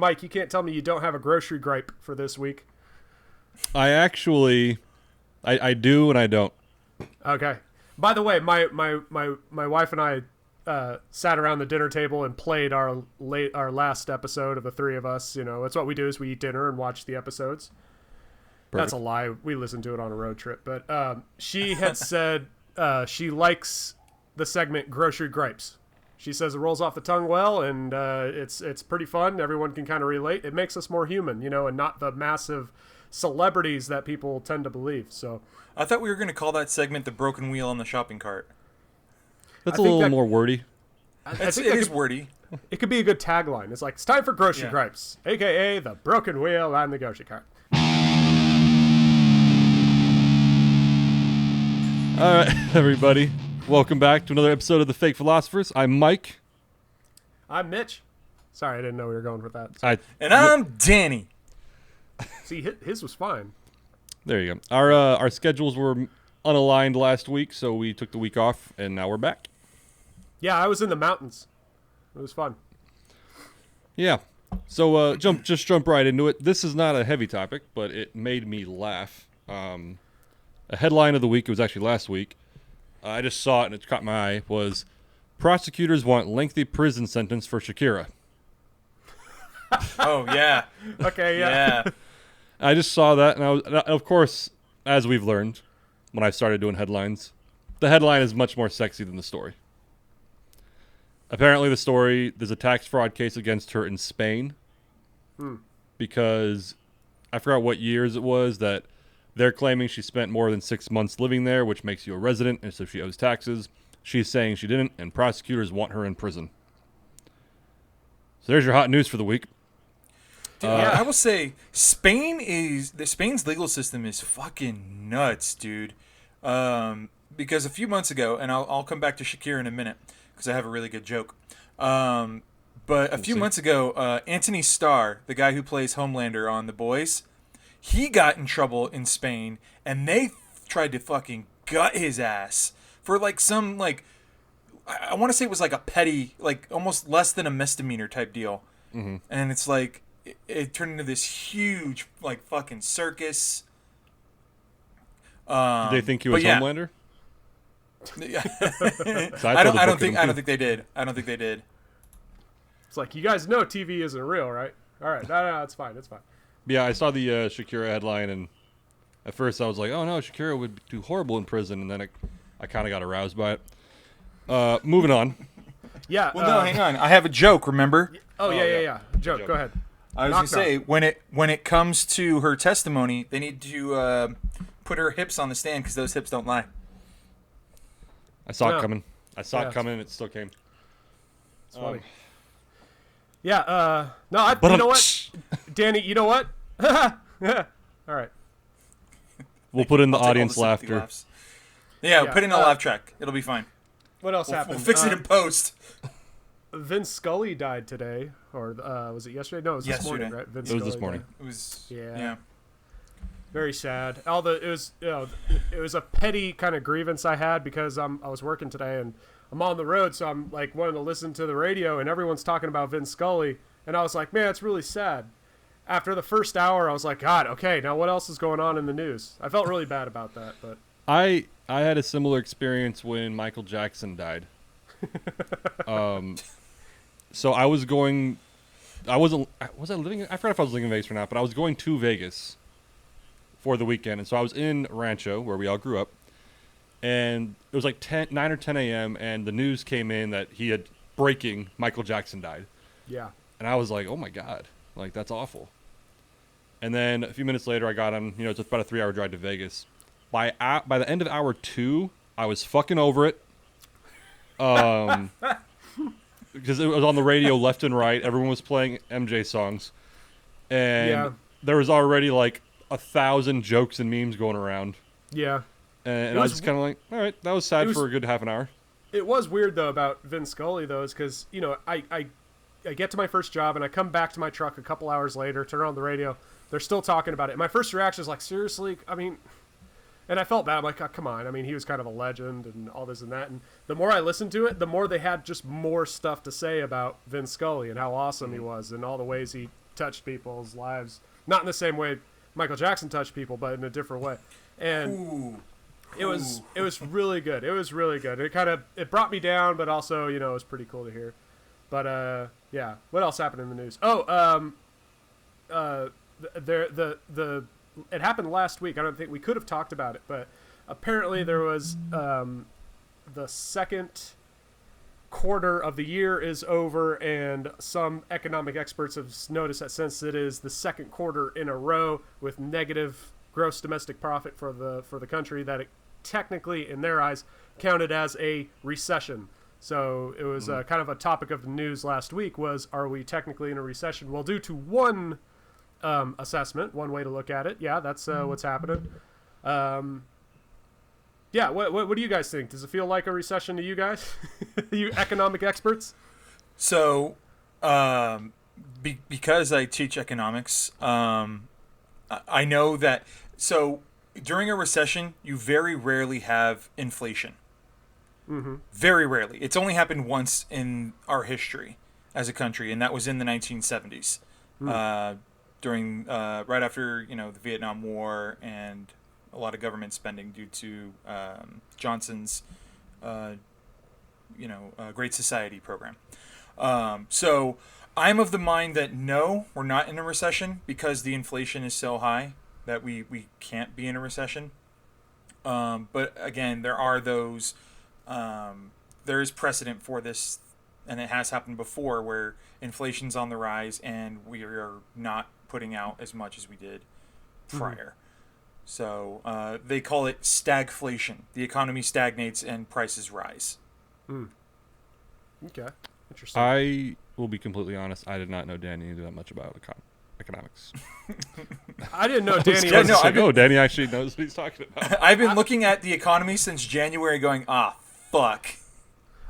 Mike, you can't tell me you don't have a grocery gripe for this week. I actually, I do and I don't. Okay. By the way, my wife and I sat around the dinner table and played our last episode of the three of us. You know, that's what we do is we eat dinner and watch the episodes. Perfect. That's a lie. We listened to it on a road trip. But she had said she likes the segment Grocery Gripes. She says it rolls off the tongue well, and it's pretty fun. Everyone can kind of relate. It makes us more human, you know, and not the massive celebrities that people tend to believe. So I thought we were going to call that segment the broken wheel on the shopping cart. That's a little more wordy. It is wordy. It could be a good tagline. It's like, it's time for Grocery Gripes, a.k.a. the broken wheel on the grocery cart. All right, everybody. Welcome back to another episode of The Fake Philosophers. I'm Mike. I'm Mitch. Sorry, I didn't know we were going with that. And I'm Danny. See, his was fine. There you go. Our schedules were unaligned last week, so we took the week off, and now we're back. Yeah, I was in the mountains. It was fun. Yeah. So just jump right into it. This is not a heavy topic, but it made me laugh. A headline of the week, it was actually last week, I just saw it and it caught my eye, was prosecutors want lengthy prison sentence for Shakira. Oh, yeah. Okay, yeah. I just saw that, and of course, as we've learned when I started doing headlines, the headline is much more sexy than the story. Apparently the story, there's a tax fraud case against her in Spain because I forgot what years it was that they're claiming she spent more than 6 months living there, which makes you a resident, and so she owes taxes. She's saying she didn't, and prosecutors want her in prison. So there's your hot news for the week. Dude, I will say, Spain's legal system is fucking nuts, dude. Because a few months ago, and I'll come back to Shakira in a minute, because I have a really good joke. But a few months ago, Anthony Starr, the guy who plays Homelander on The Boys, he got in trouble in Spain, and they tried to fucking gut his ass for some I want to say it was like a petty, almost less than a misdemeanor type deal. Mm-hmm. And it's like it turned into this huge fucking circus. Did they think he was Homelander? I don't think they did. It's like, you guys know TV isn't real, right? All right, no, it's fine. Yeah, I saw the Shakira headline, and at first I was like, oh no, Shakira would do horrible in prison, and then I kind of got aroused by it. Moving on. Yeah. Well, no, hang on. I have a joke, remember? Yeah. Joke, go ahead. I was going to say, when it comes to her testimony, they need to put her hips on the stand, because those hips don't lie. I saw it coming. And it still came. It's funny. Yeah, you know what? Danny, you know what? All right. We'll put in the audience laughter. Yeah, put in a laugh track. It'll be fine. What else happened? We'll fix it in post. Vince Scully died today, or was it yesterday? No, it was this morning, right? It was this morning. It was, yeah. Very sad. It was a petty kind of grievance I had because I was working today and I'm on the road, so I'm wanting to listen to the radio, and everyone's talking about Vince Scully, and I was like, man, it's really sad. After the first hour, I was like, God, okay, now what else is going on in the news? I felt really bad about that, but I had a similar experience when Michael Jackson died. So I was living? I forgot if I was living in Vegas or not, but I was going to Vegas for the weekend, and so I was in Rancho, where we all grew up. And it was 9 or 10 a.m., and the news came in that he had breaking Michael Jackson died. Yeah. And I was like, oh, my God. That's awful. And then a few minutes later, I got on, it's about a 3-hour drive to Vegas. By the end of hour 2, I was fucking over it. Because it was on the radio left and right. Everyone was playing MJ songs. And there was already 1,000 jokes and memes going around. Yeah. And I was just kind of like, all right, that was sad for a good half an hour. It was weird, though, about Vince Scully, though, is because, I get to my first job, and I come back to my truck a couple hours later, turn on the radio, they're still talking about it. My first reaction is like, seriously? I mean, and I felt bad. I'm like, oh, come on. I mean, he was kind of a legend and all this and that. And the more I listened to it, the more they had just more stuff to say about Vince Scully and how awesome he was and all the ways he touched people's lives, not in the same way Michael Jackson touched people, but in a different way. And it was really good. It was really good. It brought me down, but also, it was pretty cool to hear. But yeah, what else happened in the news? It happened last week. I don't think we could have talked about it, but apparently there was the second quarter of the year is over, and some economic experts have noticed that since it is the second quarter in a row with negative gross domestic profit for the country, that it technically, in their eyes, counted as a recession. So it was kind of a topic of the news last week was, are we technically in a recession? Well, due to one assessment, one way to look at it, yeah, that's what's happening. Yeah, what do you guys think? Does it feel like a recession to you guys? You economic experts? So, because I teach economics, I know that, so during a recession, you very rarely have inflation. Mm-hmm. Very rarely. It's only happened once in our history as a country, and that was in the 1970s, during right after the Vietnam War and a lot of government spending due to Johnson's Great Society program. So I'm of the mind that no, we're not in a recession because the inflation is so high that we can't be in a recession. But again, there are those. There is precedent for this, and it has happened before, where inflation's on the rise and we are not putting out as much as we did prior. So they call it stagflation. The economy stagnates and prices rise. Okay, interesting. I will be completely honest. I did not know Danny knew that much about economics. I didn't know Danny. Danny actually knows what he's talking about. I've been looking at the economy since January, going, fuck.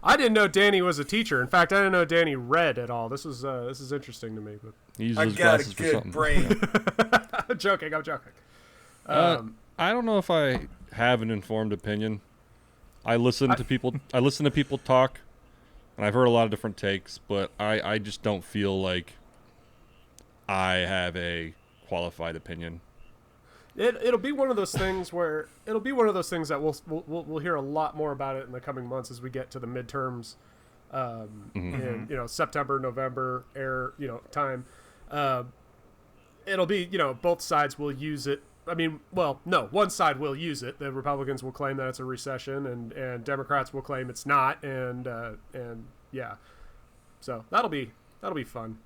I didn't know Danny was a teacher. In fact, I didn't know Danny read at all. This is interesting to me. But he uses I his got glasses a for good something. brain. I'm joking. I don't know if I have an informed opinion. I listen to people talk, and I've heard a lot of different takes, but I just don't feel like I have a qualified opinion. It'll be one of those things that we'll hear a lot more about it in the coming months as we get to the midterms, in September, November time. It'll be both sides will use it. I mean, well, no, one side will use it. The Republicans will claim that it's a recession, and Democrats will claim it's not, and yeah, so that'll be fun.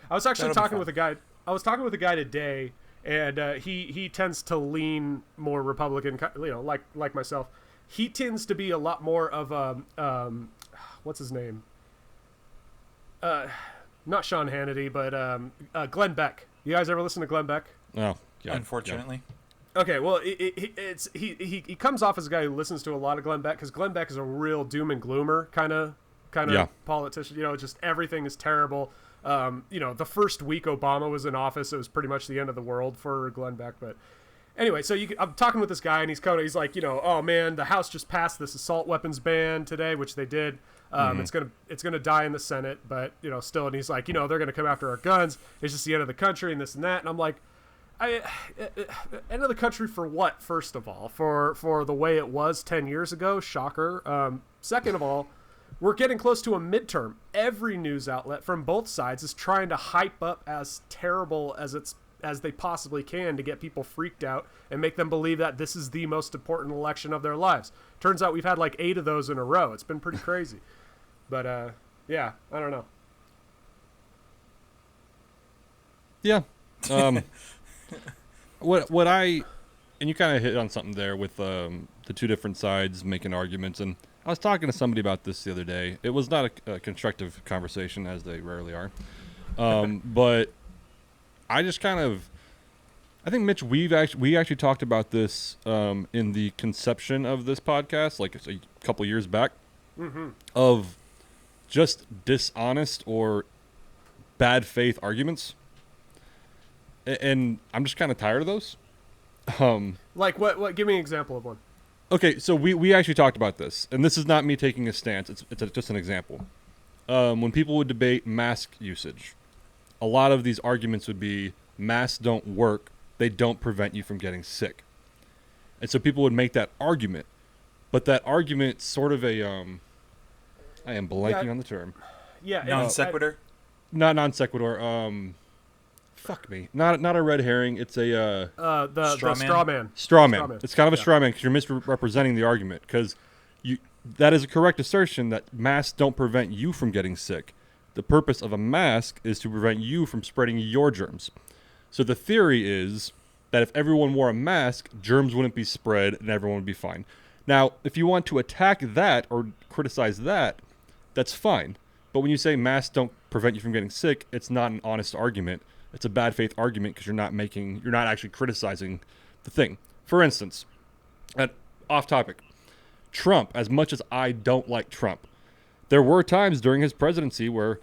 I was actually talking with a guy. I was talking with a guy today, and he tends to lean more Republican, like myself. He tends to be a lot more of what's his name? Not Sean Hannity, but Glenn Beck. You guys ever listen to Glenn Beck? No. Yeah, unfortunately. Yeah. Okay, well, he comes off as a guy who listens to a lot of Glenn Beck, because Glenn Beck is a real doom and gloomer kind of politician. Just everything is terrible. The first week Obama was in office, it was pretty much the end of the world for Glenn Beck. But anyway, so I'm talking with this guy, and he's like, oh man, the House just passed this assault weapons ban today, which they did. It's gonna die in the Senate, but still. And he's like, they're gonna come after our guns. It's just the end of the country and this and that. And I'm like, end of the country for what? First of all, for the way it was 10 years ago, shocker. Second of all, we're getting close to a midterm. Every news outlet from both sides is trying to hype up as terrible as they possibly can to get people freaked out and make them believe that this is the most important election of their lives. Turns out we've had like 8 of those in a row. It's been pretty crazy. But yeah, I don't know. Yeah. What I, and you kind of hit on something there with the two different sides making arguments, and I was talking to somebody about this the other day. It was not a constructive conversation, as they rarely are, but I just I think, Mitch, we actually talked about this in the conception of this podcast, like a couple years back, of just dishonest or bad faith arguments. And I'm just kind of tired of those. Like what? Give me an example of one. Okay, so we actually talked about this, and this is not me taking a stance. It's just an example. When people would debate mask usage, a lot of these arguments would be masks don't work. They don't prevent you from getting sick. And so people would make that argument. But that argument sort of a, I am blanking on the term. Yeah. Non sequitur? Not non sequitur. Fuck me. Not a red herring. It's a the straw man. Straw man. It's kind of a straw man because you're misrepresenting the argument. Because that is a correct assertion that masks don't prevent you from getting sick. The purpose of a mask is to prevent you from spreading your germs. So the theory is that if everyone wore a mask, germs wouldn't be spread and everyone would be fine. Now, if you want to attack that or criticize that, that's fine. But when you say masks don't prevent you from getting sick, it's not an honest argument. It's a bad faith argument because you're not actually criticizing the thing. For instance, off topic, Trump, as much as I don't like Trump, there were times during his presidency where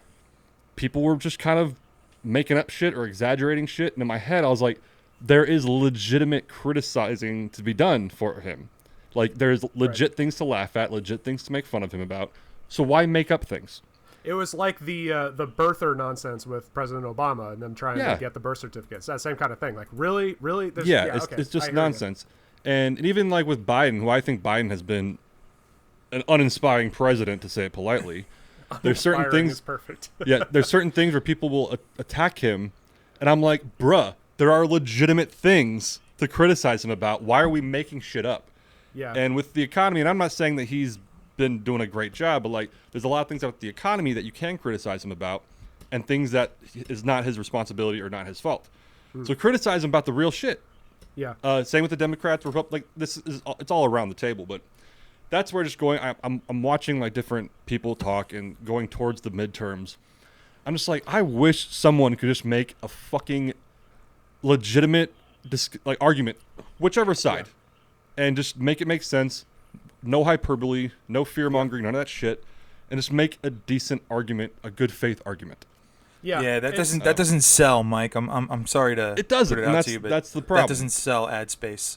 people were just kind of making up shit or exaggerating shit. And in my head, I was like, there is legitimate criticizing to be done for him. Like, there's legit things to laugh at, legit things to make fun of him about. So why make up things? It was like the birther nonsense with President Obama and them trying to get the birth certificates. That same kind of thing. Like, really? It's just nonsense. And even like with Biden, who I think Biden has been an uninspiring president, to say it politely. There's certain things. Is perfect. There's certain things where people will attack him, and I'm like, bruh, there are legitimate things to criticize him about. Why are we making shit up? Yeah. And with the economy, and I'm not saying that he's been doing a great job, but like, there's a lot of things about the economy that you can criticize him about, and things that is not his responsibility or not his fault. So criticize him about the real shit. Yeah. Same with the Democrats. Like, it's all around the table, but that's where just going. I'm watching like different people talk and going towards the midterms. I'm just like, I wish someone could just make a fucking legitimate argument, whichever side, and just make it make sense. No hyperbole, no fear mongering, none of that shit, and just make a decent argument, a good faith argument. Yeah, that doesn't sell, Mike. I'm sorry to it doesn't, put it and out to you, but that's the problem. That doesn't sell ad space.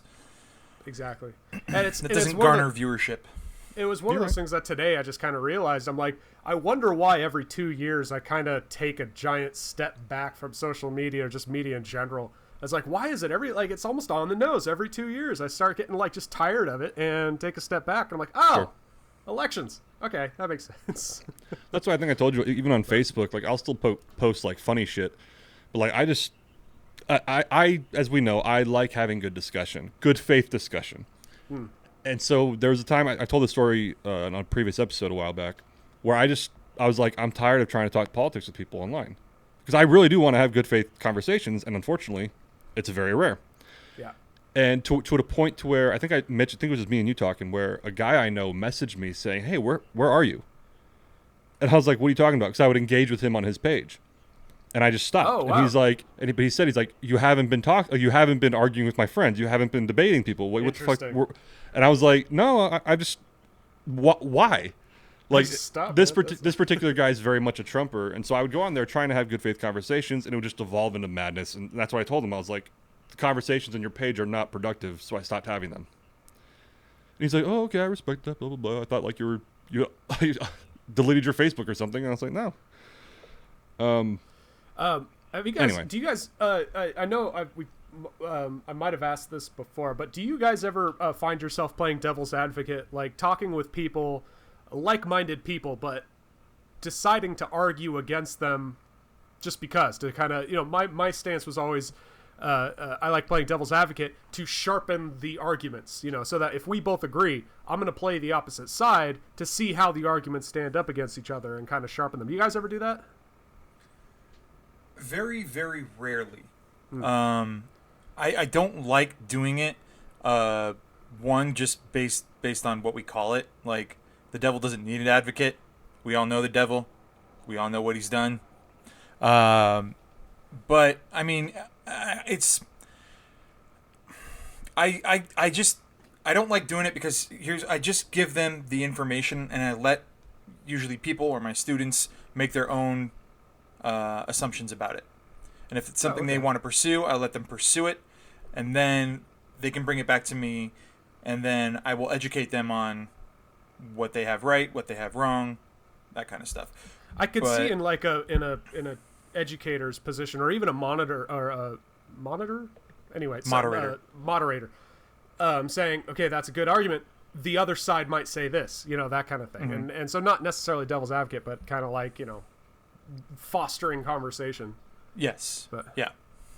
Exactly. And it doesn't garner viewership. It was one of those things that today I just kind of realized. I'm like, I wonder why every 2 years I kind of take a giant step back from social media or just media in general. I was like, why is it it's almost on the nose every 2 years? I start getting like just tired of it and take a step back. And I'm like, sure. Elections. Okay, that makes sense. That's why I think I told you, even on Facebook, like I'll still post like funny shit. But like I as we know, I like having good discussion, good faith discussion. And so there was a time I told the story on a previous episode a while back where I was like, I'm tired of trying to talk politics with people online because I really do want to have good faith conversations, and unfortunately, it's very rare. Yeah. And to a point to where Mitch, I think it was just me and you talking, where a guy I know messaged me saying, "Hey, where are you?" And I was like, "What are you talking about?" Because I would engage with him on his page, and I just stopped. Oh, wow. And he's like, but he said, "You haven't been you haven't been arguing with my friends. You haven't been debating people. What the fuck?" And I was like, "No, I just why?" Like this particular guy is very much a Trumper, and so I would go on there trying to have good faith conversations, and it would just evolve into madness. And that's what I told him. I was like, the conversations on your page are not productive, so I stopped having them. And he's like, "Oh, okay, I respect that, blah, blah, blah. I thought like you deleted your Facebook or something." And I was like, "No." Have you guys? Anyway. Do you guys? I know I might have asked this before, but do you guys ever find yourself playing devil's advocate, like talking with people, like-minded people, but deciding to argue against them just because to kind of, my stance was always, I like playing devil's advocate to sharpen the arguments, so that if we both agree, I'm going to play the opposite side to see how the arguments stand up against each other and kind of sharpen them. Do you guys ever do that? Very, very rarely. I don't like doing it. One, just based on what we call it. Like, the devil doesn't need an advocate. We all know the devil. We all know what he's done. But I mean, it's. I don't like doing it because I just give them the information and I let usually people or my students make their own assumptions about it. And if it's something they want to pursue, I let them pursue it, and then they can bring it back to me, and then I will educate them on what they have right, what they have wrong, that kind of stuff. I could see in like in educator's position, or even a monitor, anyway, moderator, saying, okay, that's a good argument. The other side might say this, that kind of thing. And so not necessarily devil's advocate, but kind of like, fostering conversation. Yes. But, yeah.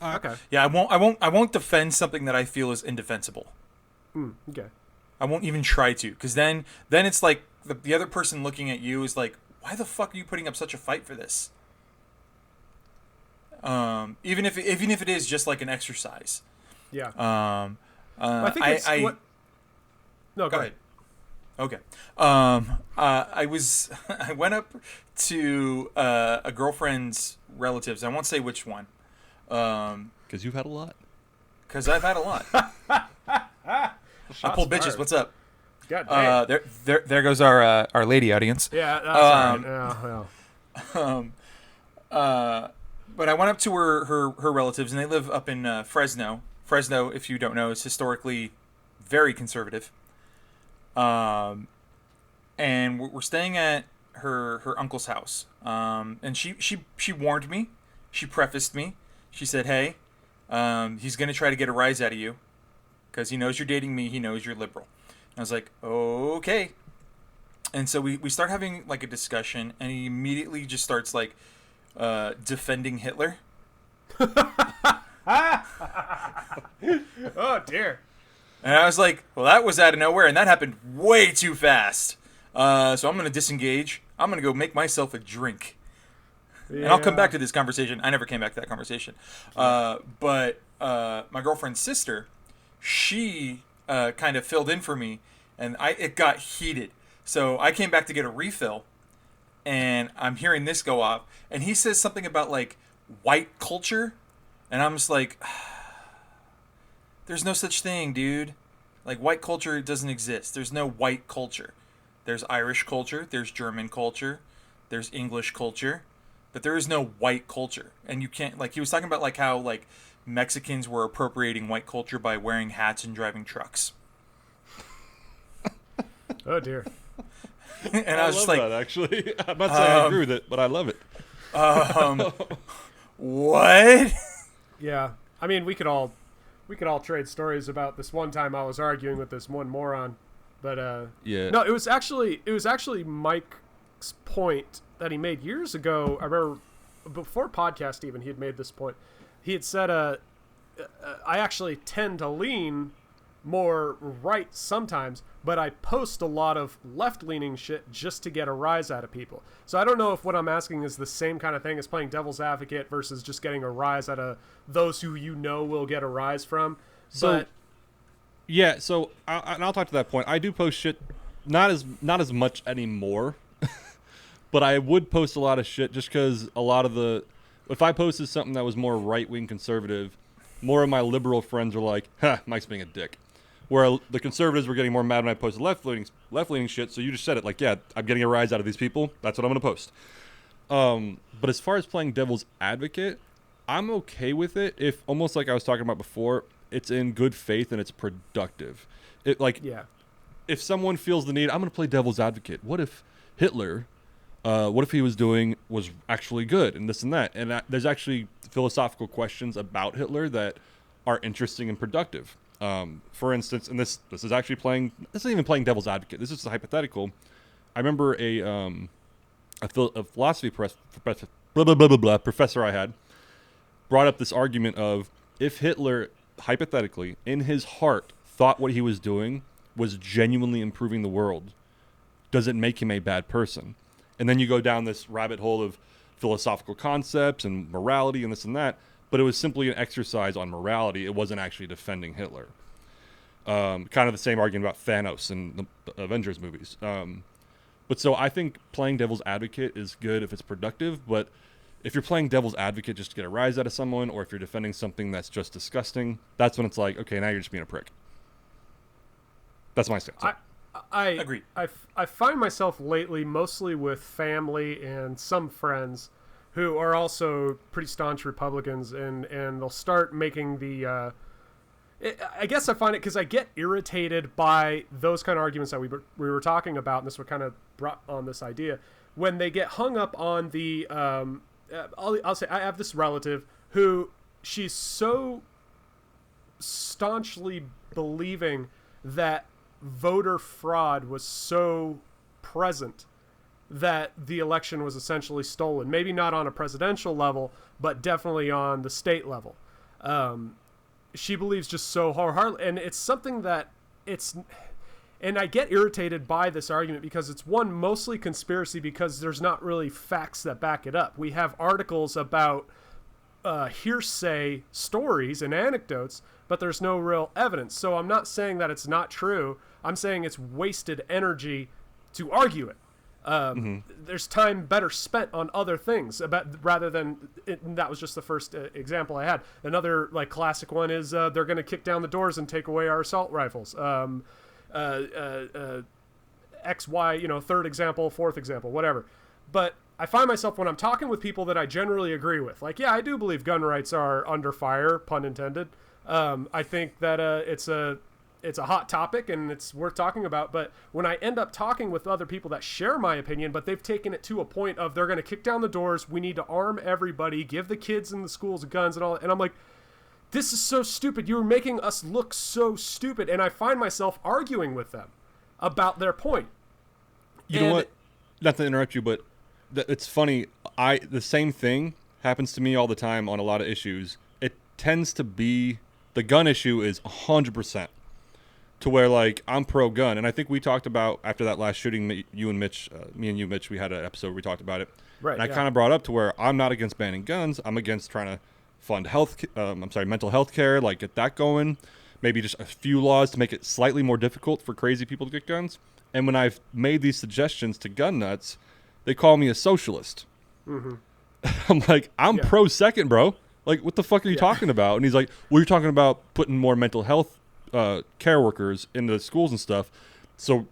Okay. Yeah, I won't defend something that I feel is indefensible. Okay. I won't even try to, because then it's like the other person looking at you is like, why the fuck are you putting up such a fight for this? Even if it is just like an exercise. Yeah. I think No, go ahead. Okay. I went up to a girlfriend's relatives. I won't say which one. Because you've had a lot. Because I've had a lot. I pull bitches. Fired. What's up? God damn. There goes our lady audience. Yeah, that's all right. But I went up to her relatives, and they live up in Fresno. Fresno, if you don't know, is historically very conservative. And we're staying at her uncle's house. And she warned me. She prefaced me. She said, "Hey, he's gonna try to get a rise out of you, because he knows you're dating me. He knows you're liberal." And I was like, "Okay." And so we start having like a discussion, and he immediately just starts like defending Hitler. Oh dear. And I was like, well, that was out of nowhere, and that happened way too fast. So I'm going to disengage. I'm going to go make myself a drink. Yeah. And I'll come back to this conversation. I never came back to that conversation. But my girlfriend's sister, she kind of filled in for me, and it got heated. So I came back to get a refill, and I'm hearing this go off. And he says something about, like, white culture. And I'm just like, there's no such thing, dude. Like, white culture doesn't exist. There's no white culture. There's Irish culture. There's German culture. There's English culture. But there is no white culture. And you can't, like, he was talking about, like, how, like, Mexicans were appropriating white culture by wearing hats and driving trucks. Oh, dear. And I was just like, that, actually. I'm not saying I agree with it, but I love it. What? Yeah. I mean, we could all trade stories about this one time I was arguing with this one moron. But yeah. No, it was actually Mike's point that he made years ago. I remember before podcast even he had made this point. He had said I actually tend to lean more right sometimes, but I post a lot of left-leaning shit just to get a rise out of people. So I don't know if what I'm asking is the same kind of thing as playing devil's advocate versus just getting a rise out of those who will get a rise from. So, yeah, so I'll talk to that point. I do post shit, not as much anymore, but I would post a lot of shit just because a lot of if I posted something that was more right-wing conservative, more of my liberal friends are like, "Ha, Mike's being a dick." Where the conservatives were getting more mad when I posted left-leaning shit. So you just said it like, yeah, I'm getting a rise out of these people. That's what I'm going to post. But as far as playing devil's advocate, I'm okay with it if, almost like I was talking about before, it's in good faith and it's productive. If someone feels the need, I'm going to play devil's advocate. What if Hitler, what if he was actually good and this and that? And there's actually philosophical questions about Hitler that are interesting and productive. For instance, and this is actually this isn't even playing devil's advocate. This is a hypothetical. I remember a philosophy professor I had brought up this argument of, if Hitler, hypothetically, in his heart, thought what he was doing was genuinely improving the world, does it make him a bad person? And then you go down this rabbit hole of philosophical concepts and morality and this and that. But it was simply an exercise on morality. It wasn't actually defending Hitler. Kind of the same argument about Thanos in the Avengers movies. But so I think playing devil's advocate is good if it's productive. But if you're playing devil's advocate just to get a rise out of someone, or if you're defending something that's just disgusting, that's when it's like, okay, now you're just being a prick. That's my stance. I agree. I find myself lately mostly with family and some friends who are also pretty staunch Republicans, and they'll start making the I guess I find it because I get irritated by those kind of arguments that we were talking about, and this what kind of brought on this idea, when they get hung up on the I'll say I have this relative who she's so staunchly believing that voter fraud was so present that the election was essentially stolen. Maybe not on a presidential level, but definitely on the state level. She believes just so wholeheartedly, and it's something that and I get irritated by this argument because it's one, mostly conspiracy because there's not really facts that back it up. We have articles about hearsay stories and anecdotes, but there's no real evidence. So I'm not saying that it's not true. I'm saying it's wasted energy to argue it. There's time better spent on other things rather than that was just the first example I had. Another like classic one is they're going to kick down the doors and take away our assault rifles. X, Y, third example, fourth example, whatever. But I find myself when I'm talking with people that I generally agree with, like, yeah, I do believe gun rights are under fire, pun intended. I think that it's a hot topic and it's worth talking about. But when I end up talking with other people that share my opinion, but they've taken it to a point of they're going to kick down the doors, we need to arm everybody, give the kids in the schools guns and all, and I'm like, this is so stupid. You're making us look so stupid. And I find myself arguing with them about their point. You know what? Not to interrupt you, but it's funny. The same thing happens to me all the time on a lot of issues. It tends to be the gun issue is 100% to where like I'm pro gun. And I think we talked about after that last shooting, me and you, Mitch, we had an episode where we talked about it. Right. And I kind of brought up to where I'm not against banning guns. I'm against trying to fund mental health care, like get that going. Maybe just a few laws to make it slightly more difficult for crazy people to get guns. And when I've made these suggestions to gun nuts, they call me a socialist. I'm like, I'm pro second, bro. Like, what the fuck are you talking about? And he's like, well, you're talking about putting more mental health care workers into schools and stuff. So,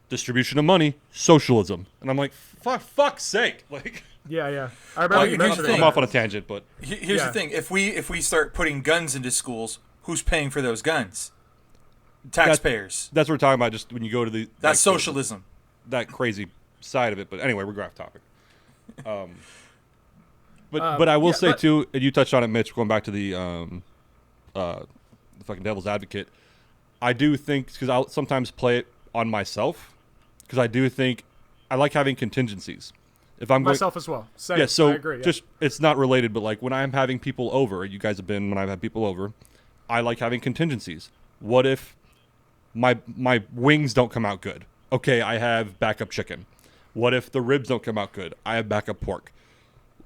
distribution of money, socialism. And I'm like, fuck's sake. Like, yeah. I remember you mentioned I'm off on a tangent, but here's the thing: if we start putting guns into schools, who's paying for those guns? Taxpayers. That's what we're talking about. Just when you go to that's socialism. That crazy side of it. But anyway, we're going off topic. But I will say too, and you touched on it, Mitch. Going back to the fucking devil's advocate, I do think because I'll sometimes play it on myself because I do think I like having contingencies. If I'm myself as well. Same. Yeah, so I agree, just it's not related, but like when I'm having people over, you guys have been when I've had people over, I like having contingencies. What if my wings don't come out good? Okay, I have backup chicken. What if the ribs don't come out good? I have backup pork.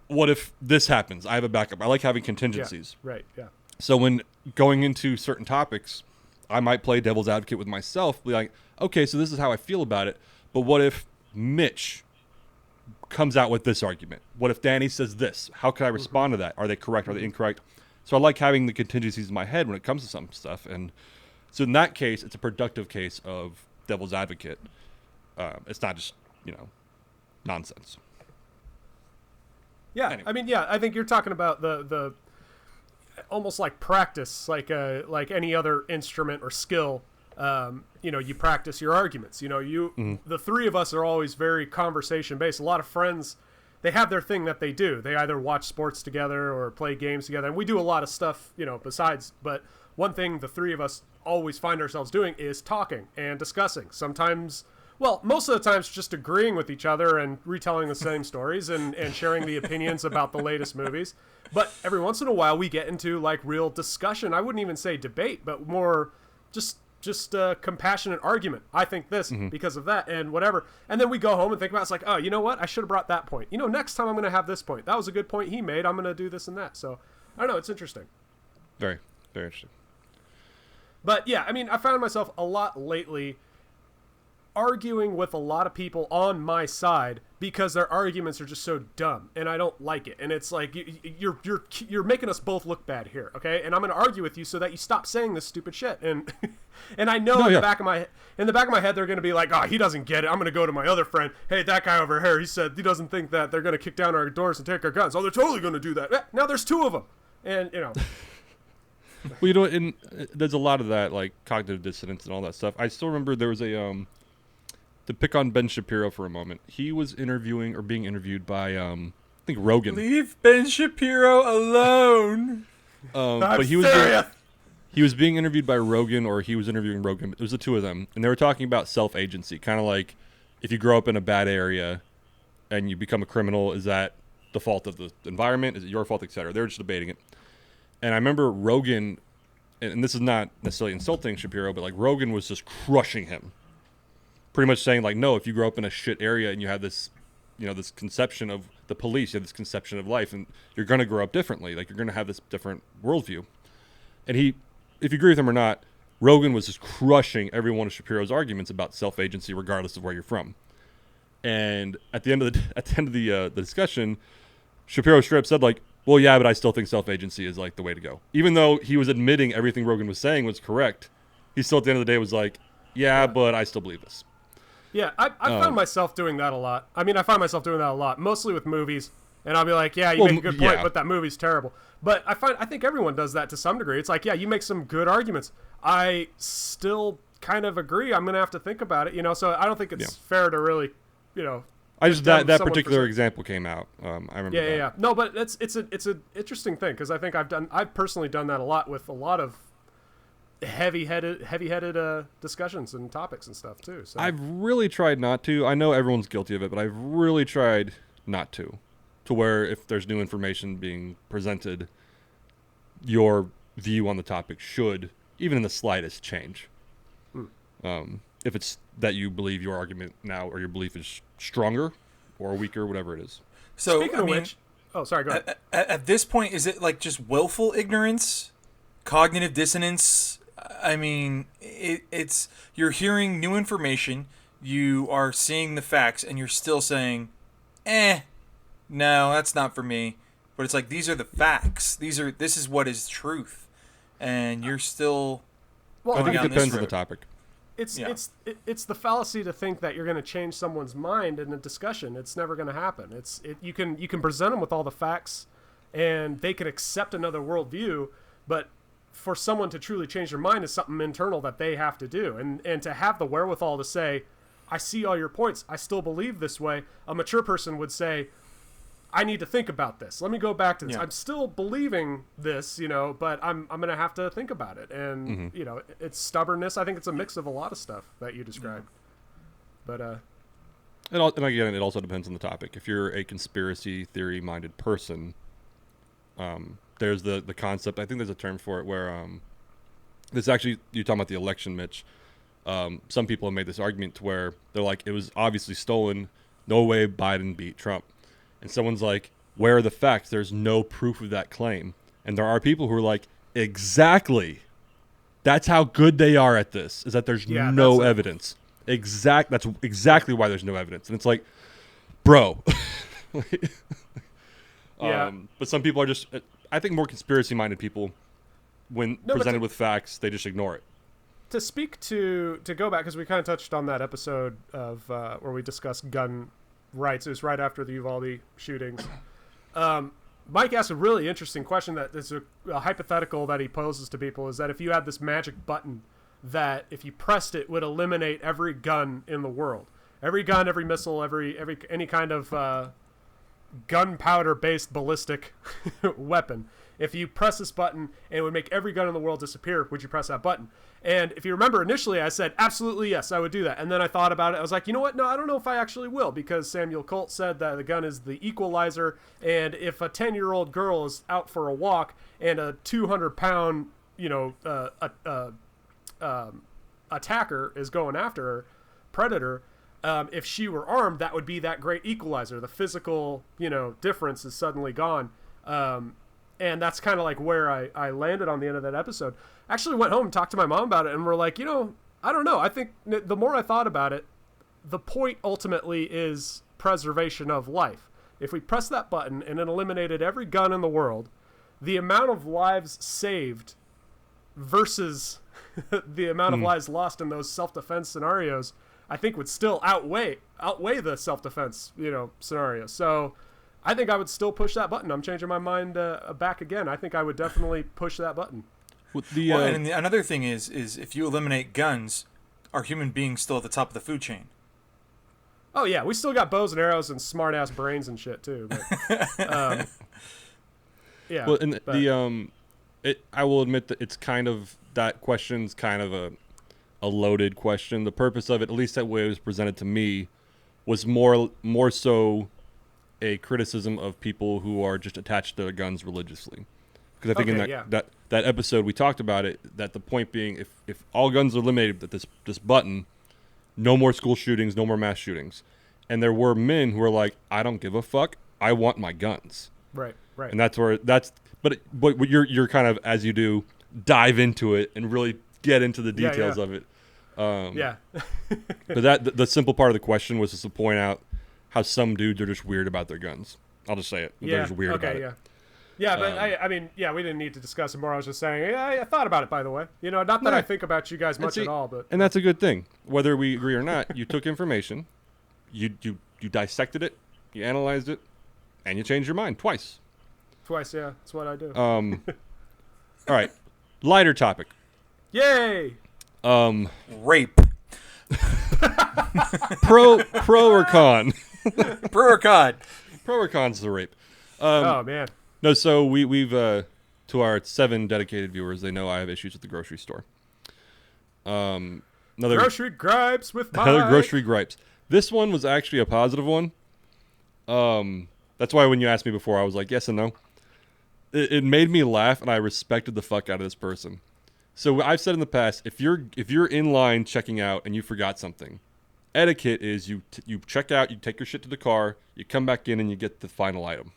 What if this happens? I have a backup. I like having contingencies. Yeah, right, yeah. So when going into certain topics, I might play devil's advocate with myself, be like, okay, so this is how I feel about it, but what if Mitch comes out with this argument? What if Danny says this? How can I respond to that? Are they correct? Are they incorrect? So I like having the contingencies in my head when it comes to some stuff. And so in that case, it's a productive case of devil's advocate. It's not just, nonsense. Yeah. Anyway. I mean, yeah, I think you're talking about the almost like practice, like any other instrument or skill. You practice your arguments. The three of us are always very conversation based. A lot of friends, they have their thing that they do. They either watch sports together or play games together. And we do a lot of stuff, besides. But one thing the three of us always find ourselves doing is talking and discussing. Sometimes, well, most of the times just agreeing with each other and retelling the same stories and sharing the opinions about the latest movies. But every once in a while we get into like real discussion. I wouldn't even say debate, but more just a compassionate argument. I think this because of that and whatever. And then we go home and think about it's like, oh, you know what? I should have brought that point. Next time I'm going to have this point. That was a good point he made. I'm going to do this and that. So I don't know. It's interesting. Very, very interesting. But yeah, I mean, I found myself a lot lately arguing with a lot of people on my side because their arguments are just so dumb and I don't like it. And it's like you're making us both look bad here, okay? And I'm going to argue with you so that you stop saying this stupid shit. And and I know in the back of my head they're going to be like, "Oh, he doesn't get it. I'm going to go to my other friend. Hey, that guy over here, he said he doesn't think that they're going to kick down our doors and take our guns. Oh, they're totally going to do that. Now there's two of them." And Well, and there's a lot of that, like cognitive dissonance and all that stuff. I still remember there was a to pick on Ben Shapiro for a moment. He was being interviewed by think Rogan. Leave Ben Shapiro alone. But he was being interviewed by Rogan, or he was interviewing Rogan. It was the two of them, and they were talking about self-agency, kind of like if you grow up in a bad area and you become a criminal, is that the fault of the environment? Is it your fault, etc.? They were just debating it. And I remember Rogan, and this is not necessarily insulting Shapiro, but like Rogan was just crushing him, pretty much saying like, no, if you grow up in a shit area and you have this, this conception of the police, you have this conception of life, and you're going to grow up differently. Like, you're going to have this different worldview. And he, if you agree with him or not, Rogan was just crushing every one of Shapiro's arguments about self-agency, regardless of where you're from. And at the end of the discussion, Shapiro straight up said like, well, yeah, but I still think self-agency is like the way to go. Even though he was admitting everything Rogan was saying was correct, he still at the end of the day was like, yeah, but I still believe this. Yeah, I found myself doing that a lot. I mean, I find myself doing that a lot, mostly with movies. And I'll be like, yeah, you make a good point, but that movie's terrible. But I think everyone does that to some degree. It's like, yeah, you make some good arguments. I still kind of agree. I'm going to have to think about it, So I don't think it's fair to really, I just that particular example came out. I remember. Yeah. No, but it's an interesting thing because I think I've personally done that a lot with a lot of heavy-headed discussions and topics and stuff too. So I've really tried not to. I know everyone's guilty of it, but I've really tried not to where if there's new information being presented, your view on the topic should, even in the slightest, change. If it's that you believe your argument now or your belief is stronger or weaker, whatever it is. So, speaking of which, oh, sorry, go ahead. At this point, is it like just willful ignorance, cognitive dissonance? I mean, it's you're hearing new information, you are seeing the facts, and you're still saying, no, that's not for me. But it's like, these are the facts. This is what is truth. And you're still I think it depends on the topic. It's the fallacy to think that you're going to change someone's mind in a discussion. It's never going to happen. You can present them with all the facts, and they can accept another worldview, but for someone to truly change their mind is something internal that they have to do, and to have the wherewithal to say, I see all your points, I still believe this way. A mature person would say, I need to think about this. Let me go back to this. I'm still believing this, but I'm going to have to think about it. And, it's stubbornness. I think it's a mix of a lot of stuff that you described. But, and again, it also depends on the topic. If you're a conspiracy theory minded person, there's the concept, I think there's a term for it where, this actually, you're talking about the election, Mitch. Some people have made this argument to where they're like, it was obviously stolen. No way Biden beat Trump. And someone's like, where are the facts? There's no proof of that claim. And there are people who are like, exactly. That's how good they are at this, is that there's no evidence. That's exactly why there's no evidence. And it's like, bro. But some people are just, I think more conspiracy-minded people, when presented with facts, they just ignore it. To go back, because we kind of touched on that episode of where we discussed gun rights. It was right after the Uvalde shootings. Mike asked a really interesting question that is a hypothetical that he poses to people, is that if you had this magic button that if you pressed it would eliminate every gun in the world. Every gun, every missile, any kind of gunpowder based ballistic weapon. If you press this button and it would make every gun in the world disappear, would you press that button? And if you remember initially, I said, absolutely yes, I would do that. And then I thought about it. I was like, you know what? No, I don't know if I actually will, because Samuel Colt said that the gun is the equalizer. And if a 10-year-old girl is out for a walk and a 200-pound, attacker is going after her, predator, if she were armed, that would be that great equalizer. The physical, difference is suddenly gone. And that's kind of like where I landed on the end of that episode. Actually went home and talked to my mom about it, and we're like, I don't know. I think the more I thought about it, the point ultimately is preservation of life. If we press that button and it eliminated every gun in the world, the amount of lives saved versus the amount of lives lost in those self-defense scenarios, I think would still outweigh the self-defense, scenario. So I think I would still push that button. I'm changing my mind back again. I think I would definitely push that button. Another thing is if you eliminate guns, are human beings still at the top of the food chain? Oh yeah, we still got bows and arrows and smart ass brains and shit too. But, yeah. Well, and but, I will admit that it's kind of that question's kind of a loaded question. The purpose of it, at least that way it was presented to me, was more so a criticism of people who are just attached to their guns religiously. Because I think in that episode we talked about it, that the point being, if all guns are eliminated at this button, no more school shootings, no more mass shootings. And there were men who were like, I don't give a fuck, I want my guns. right. And but you're kind of, as you do, dive into it and really get into the details of it. Yeah. But the simple part of the question was just to point out how some dudes are just weird about their guns. I'll just say it. They're just weird about it. Yeah, but I mean, we didn't need to discuss it more. I was just saying, I thought about it, by the way. You know, not that I think about you guys much at all, but... And that's a good thing. Whether we agree or not, you took information, you dissected it, you analyzed it, and you changed your mind twice. Twice, yeah. That's what I do. All right. Lighter topic. Yay! Rape. Pro or con? Pro or con? Pro or con's the rape. Oh, man. No, so we've to our 7 dedicated viewers, they know I have issues with the grocery store. Grocery gripes with Mike. Another grocery gripes. This one was actually a positive one. That's why when you asked me before, I was like, yes and no. It made me laugh, and I respected the fuck out of this person. So I've said in the past, if you're in line checking out and you forgot something, etiquette is you check out, you take your shit to the car, you come back in, and you get the final item.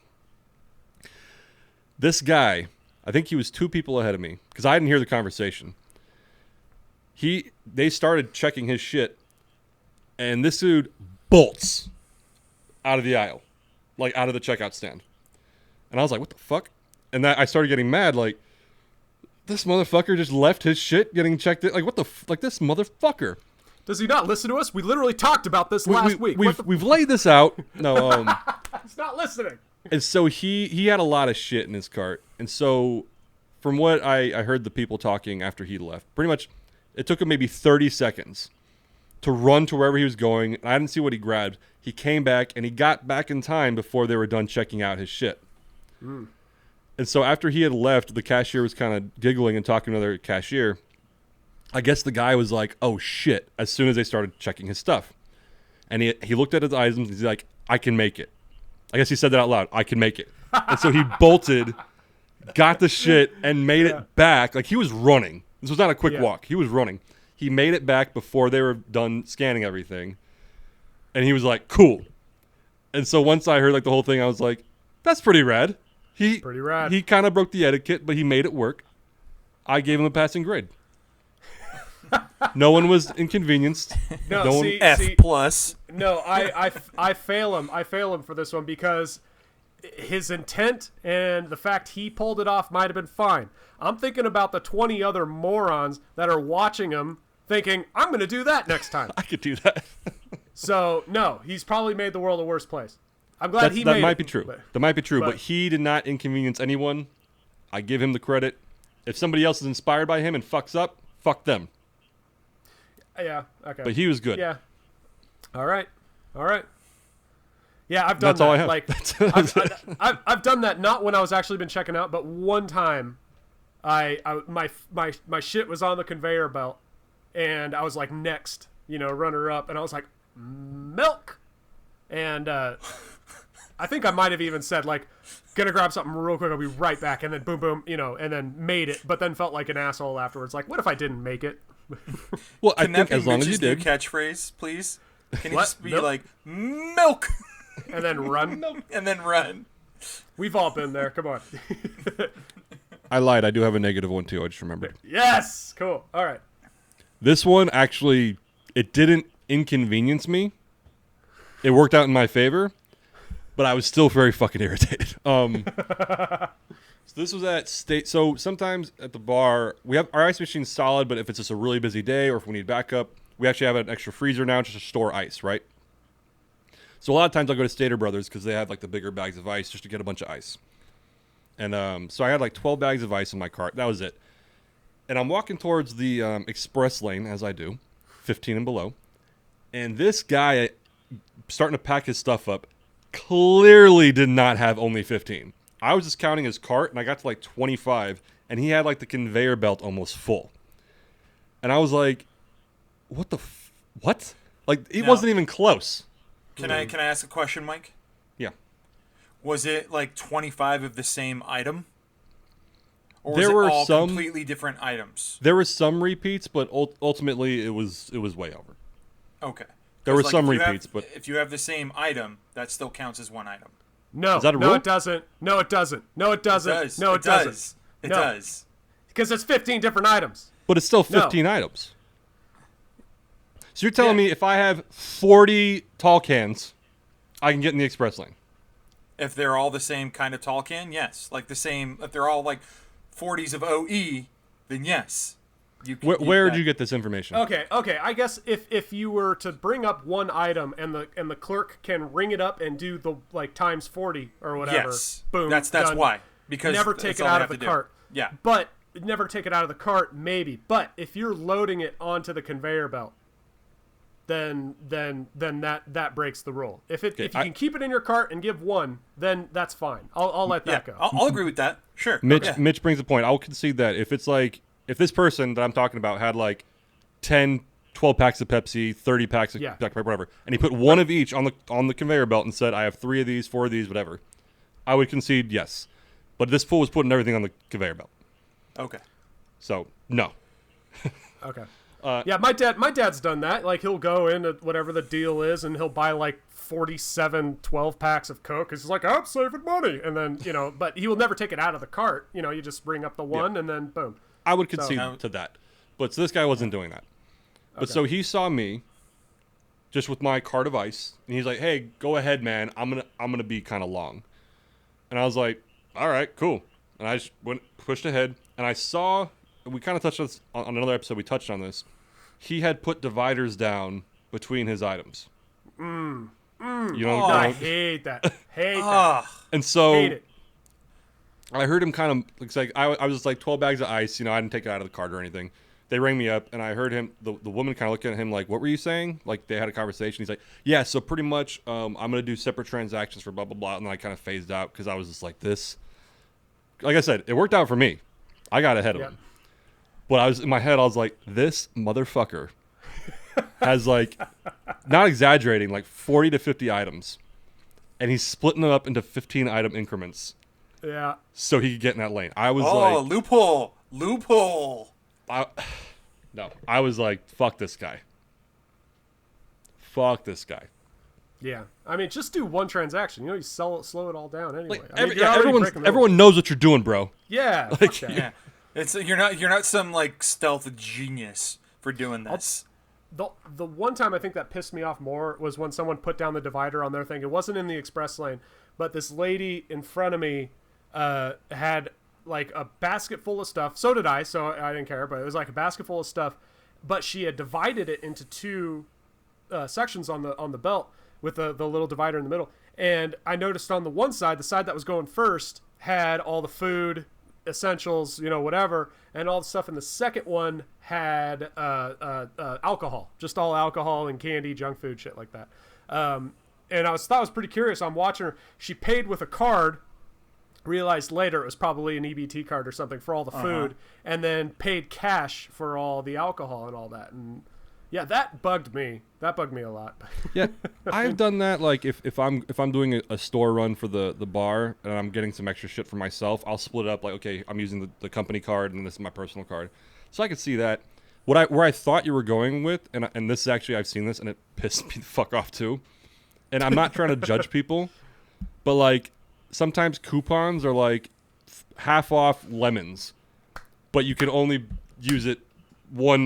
This guy, I think he was 2 people ahead of me because I didn't hear the conversation. They started checking his shit, and this dude bolts out of the aisle, like out of the checkout stand. And I was like, what the fuck? And I started getting mad, like, this motherfucker just left his shit getting checked in. Like, what the like this motherfucker. Does he not listen to us? We literally talked about this last week. We've laid this out. No, he's not listening. And so he had a lot of shit in his cart. And so from what I heard the people talking after he left, pretty much it took him maybe 30 seconds to run to wherever he was going. I didn't see what he grabbed. He came back, and he got back in time before they were done checking out his shit. Mm. And so after he had left, the cashier was kind of giggling and talking to another cashier. I guess the guy was like, oh, shit, as soon as they started checking his stuff. And he looked at his items, and he's like, I can make it. I guess he said that out loud. I can make it. And so he bolted, got the shit, and made it back. Like, he was running. This was not a quick walk. He was running. He made it back before they were done scanning everything. And he was like, cool. And so once I heard like the whole thing, I was like, that's pretty rad. Pretty rad. He kind of broke the etiquette, but he made it work. I gave him a passing grade. No one was inconvenienced. No F plus. No, I fail him. I fail him for this one because his intent and the fact he pulled it off might have been fine. I'm thinking about the 20 other morons that are watching him thinking, I'm going to do that next time. I could do that. So, no, he's probably made the world a worse place. I'm glad he made it. That might be true. That might be true, but he did not inconvenience anyone. I give him the credit. If somebody else is inspired by him and fucks up, fuck them. Yeah, okay. But he was good. Yeah. All right. Yeah, I've done That's that. all I have. Like, I've done that not when I was actually been checking out, but one time, my shit was on the conveyor belt, and I was like next, runner up, and I was like, milk, and I think I might have even said like, gonna grab something real quick, I'll be right back, and then boom, boom, and then made it, but then felt like an asshole afterwards. Like, what if I didn't make it? Well, I think as long as you did. Catchphrase, please. Can you What? just be Milk? like milk, And then run. milk, and then run? We've all been there. Come on. I lied. I do have a negative one too. I just remembered. Yes. Cool. All right. This one actually, it didn't inconvenience me. It worked out in my favor, but I was still very fucking irritated. So this was at State. So sometimes at the bar, we have our ice machine's solid, but if it's just a really busy day or if we need backup, we actually have an extra freezer now just to store ice, right? So a lot of times I'll go to Stater Brothers because they have like the bigger bags of ice just to get a bunch of ice. And so I had like 12 bags of ice in my cart. That was it. And I'm walking towards the express lane, as I do, 15 and below. And this guy starting to pack his stuff up, clearly did not have only 15. I was just counting his cart, and I got to like 25, and he had like the conveyor belt almost full. And I was like, what? Like, it wasn't even close. Can I ask a question, Mike? Yeah. Was it like 25 of the same item? Or was There it were all some completely different items? There were some repeats, but ultimately it was way over. Okay. There were 'Cause, some if you repeats, have, but if you have the same item, that still counts as one item. No, Is that a no, rule? it doesn't. No, it doesn't. No, it doesn't. It does. No, it doesn't. Does. It No. does. Because it's 15 different items. but it's still 15 items. So you're telling Yeah. me if I have 40 tall cans, I can get in the express lane? If they're all the same kind of tall can, yes. Like the same. If they're all like 40s of OE, then yes. Where did you get this information? Okay. I guess if you were to bring up one item and the clerk can ring it up and do the like times 40 or whatever. Yes. Boom. That's done. why. Because Never that's take it all they out have of the to do. cart. Yeah. But never take it out of the cart, maybe. But if you're loading it onto the conveyor belt, then that breaks the rule. If you can keep it in your cart and give one, then that's fine. I'll let that go. I'll agree with that. Sure. Mitch brings a point. I'll concede that if it's like, if this person that I'm talking about had like 10, 12 packs of Pepsi, 30 packs of whatever, and he put one of each on the conveyor belt and said, I have 3 of these, 4 of these, whatever, I would concede yes. But this fool was putting everything on the conveyor belt. Okay. So, no. Okay. Yeah, my dad's done that. Like, he'll go in at whatever the deal is, and he'll buy like 47 12 packs of Coke. He's like, I'm saving money, and then but he will never take it out of the cart. You just bring up the one, and then boom. I would concede to that, but so this guy wasn't doing that. But so he saw me, just with my cart of ice, and he's like, "Hey, go ahead, man. I'm gonna be kind of long," and I was like, "All right, cool." And I just pushed ahead, and I saw. We kind of touched on this on another episode. We touched on this. He had put dividers down between his items. I hate that. Hate that. And so Hate it. I heard him kind of looks like I was just like 12 bags of ice. I didn't take it out of the cart or anything. They rang me up, and I heard him. The woman kind of looked at him like, "What were you saying?" Like they had a conversation. He's like, "Yeah, so pretty much, I'm gonna do separate transactions for blah blah blah." And then I kind of phased out because I was just like this. Like I said, it worked out for me. I got ahead of him. But I was in my head. I was like, "This motherfucker has like, not exaggerating, like 40 to 50 items, and he's splitting them up into 15 item increments." Yeah. So he could get in that lane. I was like, loophole. I was like, fuck this guy. Fuck this guy. Yeah. I mean, just do one transaction. You slow it all down anyway. Like, everyone knows what you're doing, bro. Yeah. Like, Yeah. It's you're not some like stealth genius for doing this. The one time I think that pissed me off more was when someone put down the divider on their thing. It wasn't in the express lane, but this lady in front of me had like a basket full of stuff. So did I, so I didn't care, but it was like a basket full of stuff. But she had divided it into 2 sections on the belt with the little divider in the middle. And I noticed on the one side, the side that was going first had all the food, essentials, whatever, and all the stuff in the second one had alcohol, just all alcohol and candy, junk food, shit like that. And I thought it was pretty curious. I'm watching her. She paid with a card. Realized later it was probably an EBT card or something for all the food, and then paid cash for all the alcohol and all that. And yeah, that bugged me. That bugged me a lot. Yeah, I've done that. Like if I'm doing a store run for the bar and I'm getting some extra shit for myself, I'll split it up. Like, okay, I'm using the company card and this is my personal card, so I could see that. Where I thought you were going with, and this is actually, I've seen this and it pissed me the fuck off too. And I'm not trying to judge people, but like, sometimes coupons are like half off lemons, but you can only use it one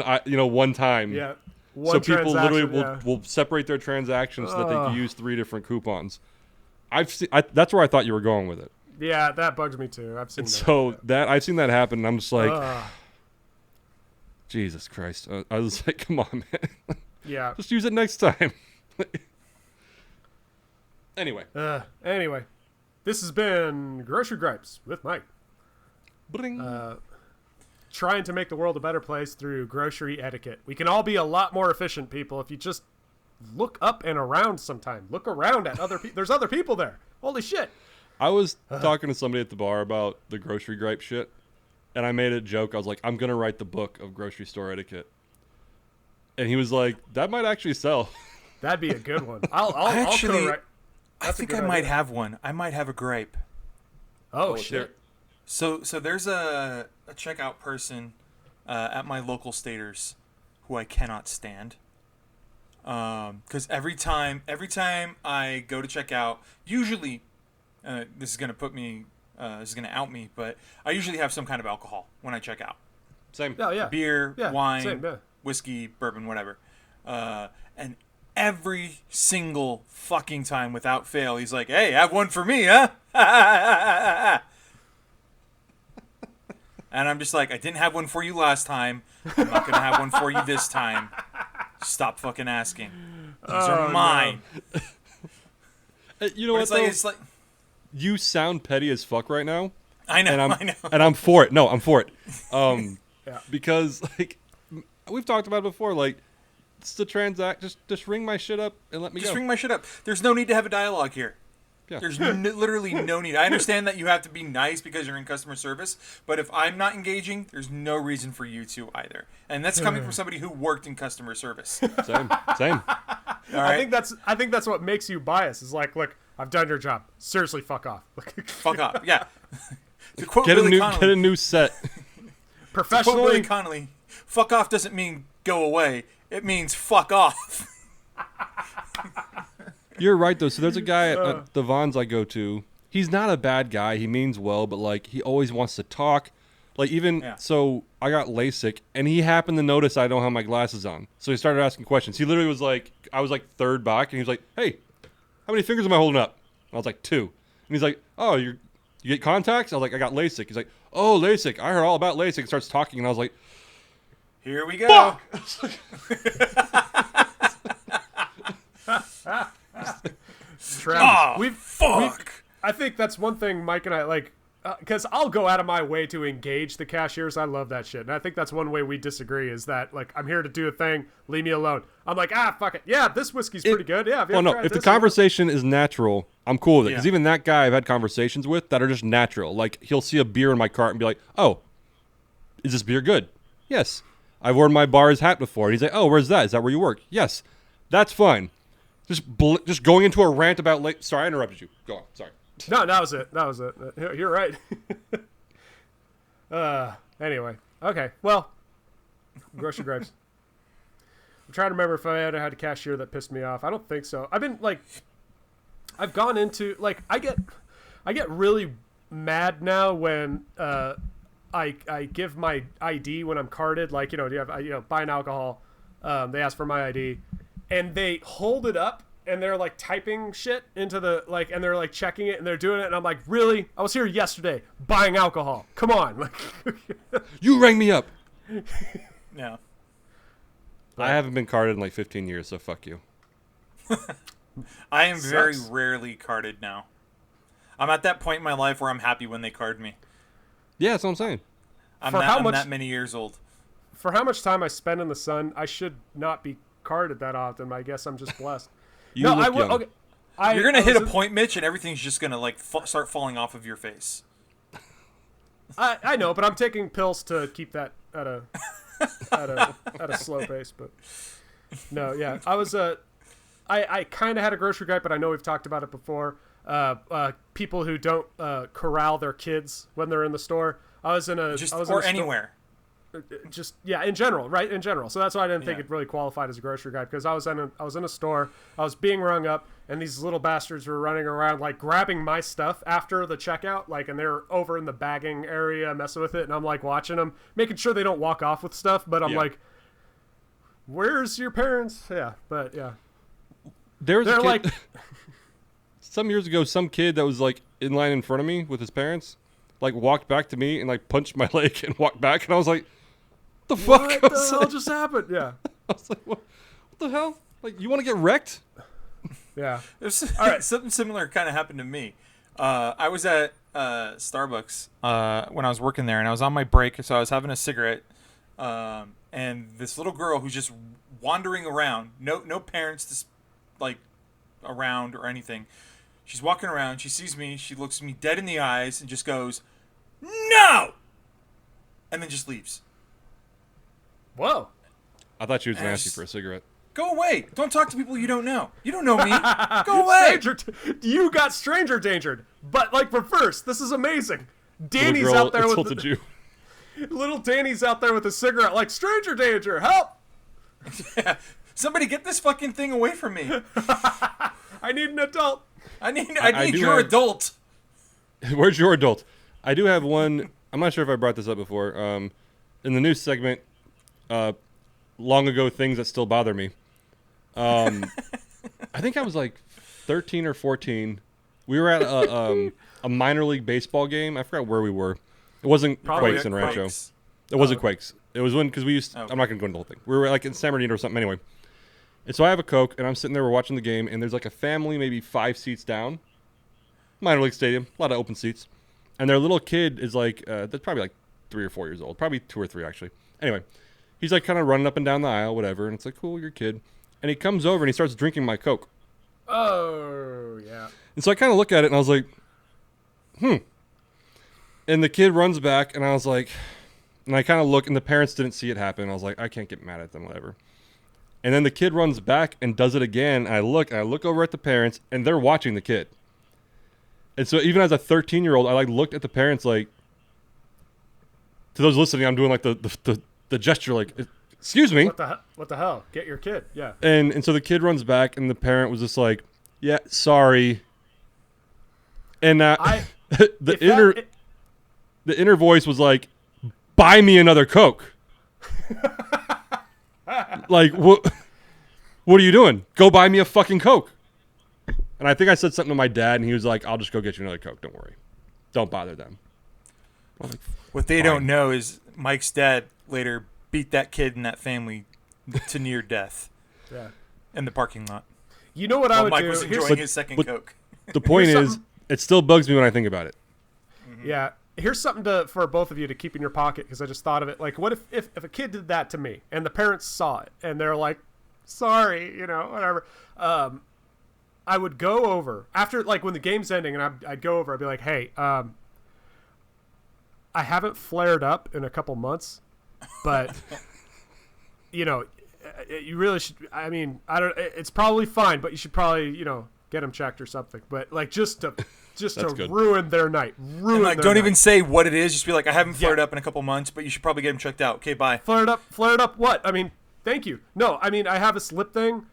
time. Yeah. So people literally will separate their transactions so that they can use 3 different coupons. That's where I thought you were going with it. Yeah, that bugs me too. I've seen And that. so I've seen that happen, and I'm just like, Jesus Christ. I was like, come on, man. Yeah. Just use it next time. Anyway. This has been Grocery Gripes with Mike. Bling. Trying to make the world a better place through grocery etiquette. We can all be a lot more efficient, people, if you just look up and around sometime. Look around at other people. There's other people there. Holy shit. I was talking to somebody at the bar about the grocery gripe shit, and I made a joke. I was like, I'm going to write the book of grocery store etiquette. And he was like, that might actually sell. That'd be a good one. I think I might idea. have one. I might have a gripe. Oh, shit. So there's a checkout person at my local Staters who I cannot stand. Because every time I go to check out, usually this is gonna out me, but I usually have some kind of alcohol when I check out. Same. Oh, yeah. Beer, Yeah, wine, same, yeah. whiskey, bourbon, whatever. And every single fucking time, without fail, he's like, "Hey, have one for me, huh?" And I'm just like, I didn't have one for you last time. I'm not gonna have one for you this time. Stop fucking asking. These are mine. No. You know what, It's like you sound petty as fuck right now. I know, And I know. And I'm for it. No, I'm for it. Yeah. Because, like, we've talked about it before, like, it's the transact. Just ring my shit up and let me Just go. ring my shit up. There's no need to have a dialogue here. Yeah. There's literally no need. I understand that you have to be nice because you're in customer service, but if I'm not engaging, there's no reason for you to either. And that's coming from somebody who worked in customer service. Same. All right? I think that's what makes you biased. Is like, look, I've done your job. Seriously, fuck off. Fuck off. Yeah. To quote Get Billy a Connolly, new set. to quote Billy Professionally, Connolly, fuck off doesn't mean go away. It means fuck off. You're right though. So there's a guy at the Vons I go to. He's not a bad guy. He means well, but like he always wants to talk. Like so I got LASIK and he happened to notice I don't have my glasses on. So he started asking questions. He literally was like, I was like third back and he was like, "Hey, how many fingers am I holding up?" I was like, 2. And he's like, "Oh, you get contacts?" I was like, "I got LASIK." He's like, "Oh, LASIK. I heard all about LASIK." He starts talking and I was like, Here we go. Travis, Fuck. I think that's one thing Mike and I like, because I'll go out of my way to engage the cashiers. I love that shit, and I think that's one way we disagree is that like I'm here to do a thing, leave me alone. I'm like, fuck it, yeah, this whiskey's pretty good, yeah. well, no, if the conversation is natural, I'm cool with it. Because Yeah. even that guy I've had conversations with that are just natural. Like he'll see a beer in my cart and be like, "Oh, is this beer good?" Yes. I've worn my bar's hat before. And he's like, "Oh, where's that? Is that where you work?" Yes. That's fine. Just going into a rant about sorry, I interrupted you. Go on. Sorry. No, that was it. You're right. Anyway, okay. Well, grocery gripes. I'm trying to remember if I ever had a cashier that pissed me off. I don't think so. I've gone into like I get really mad now when I give my ID when I'm carded. Like do you have buying alcohol? They ask for my ID, and they hold it up. And they're like typing shit into the and they're like checking it and they're doing it and I'm like, really? I was here yesterday buying alcohol. Come on. Like You rang me up. No. I haven't been carded in like 15 years, so fuck you. I am very Sucks. rarely carded now. I'm at that point in my life where I'm happy when they card me. Yeah, that's what I'm saying. I'm For how much- that many years old. for how much time I spend in the sun, I should not be carded that often. I guess I'm just blessed. You look I will. young. Okay. You're gonna hit a was in- point, Mitch, and everything's just gonna like start falling off of your face. I know, but I'm taking pills to keep that at a slow pace. But no, yeah, I was I kind of had a grocery gripe, but I know we've talked about it before. People who don't corral their kids when they're in the store. I was in a Anywhere. In general, right? In general. So that's why I didn't think Yeah. it really qualified as a grocery gripe because I was in a store, I was being rung up, and these little bastards were running around like grabbing my stuff after the checkout, like, and they're over in the bagging area messing with it, and I'm like watching them, making sure they don't walk off with stuff, but I'm like, where's your parents? Yeah, but yeah. There's a They're kid, like, some years ago, some kid that was like in line in front of me with his parents, like walked back to me and like punched my leg and walked back, and I was like, "The fuck? what I the was hell like, just happened? Yeah, I was like, what the hell? Like, you want to get wrecked?" yeah. All right, something similar kind of happened to me. I was at Starbucks when I was working there, and I was on my break, so I was having a cigarette and this little girl who's just wandering around, no parents to like around or anything. She's walking around. She sees me. She looks me dead in the eyes and just goes, "No!" and then just leaves. Whoa. I thought she was going to ask you for a cigarette. Go away. Don't talk to people you don't know. You don't know me. Go away. You got stranger dangered. But, like, for first, this is amazing. Danny's Little girl out there with tilted you. Little Danny's out there with a cigarette, like, stranger danger, help! Yeah. Somebody get this fucking thing away from me. I need an adult. I need your adult. Where's your adult? I do have one. I'm not sure if I brought this up before. In the news segment, long ago things that still bother me. I think I was like 13 or 14. We were at a minor league baseball game. I forgot where we were. It wasn't Probably Quakes in Rancho. Quakes. It wasn't Quakes. It was when, because we used. I'm not going to go into the whole thing. We were like in San Bernardino or something. Anyway, and so I have a Coke, and I'm sitting there. We're watching the game, and there's like a family, maybe 5 seats down. Minor league stadium, a lot of open seats, and their little kid is like, they're probably like 3 or 4 years old, probably 2 or 3 actually. Anyway, he's like kind of running up and down the aisle, whatever, and it's like, cool, you're a kid. And he comes over and he starts drinking my Coke. Oh, yeah. And so I kind of look at it and I was like, And the kid runs back and I was like, and I kind of look and the parents didn't see it happen. I was like, I can't get mad at them, whatever. And then the kid runs back and does it again. And I look over at the parents and they're watching the kid. And so even as a 13-year-old, I like looked at the parents like, to those listening, I'm doing like the gesture like, excuse me. What the hell? Get your kid. Yeah. And so the kid runs back and the parent was just like, yeah, sorry. And the inner voice was like, buy me another Coke. Like, what are you doing? Go buy me a fucking Coke. And I think I said something to my dad, and he was like, I'll just go get you another Coke. Don't worry. Don't bother them. I was like, what they don't know is Mike's dad later beat that kid and that family to near death. Yeah. In the parking lot. You know what I would Mike do? was enjoying his second Coke. The point is, it still bugs me when I think about it. Yeah. Here's something for both of you to keep in your pocket, because I just thought of it. Like, what if a kid did that to me and the parents saw it and they're like, sorry, whatever. I would go over after, like, when the game's ending, and I'd go over. I'd be like, hey, I haven't flared up in a couple months, but you really should. I mean, I don't. It's probably fine, but you should probably get them checked or something. But like just to good. ruin their night. Don't even say what it is. Just be like, I haven't flared up in a couple months, but you should probably get them checked out. Okay, bye. Flared up. What? I mean, thank you. No, I mean, I have a slip thing.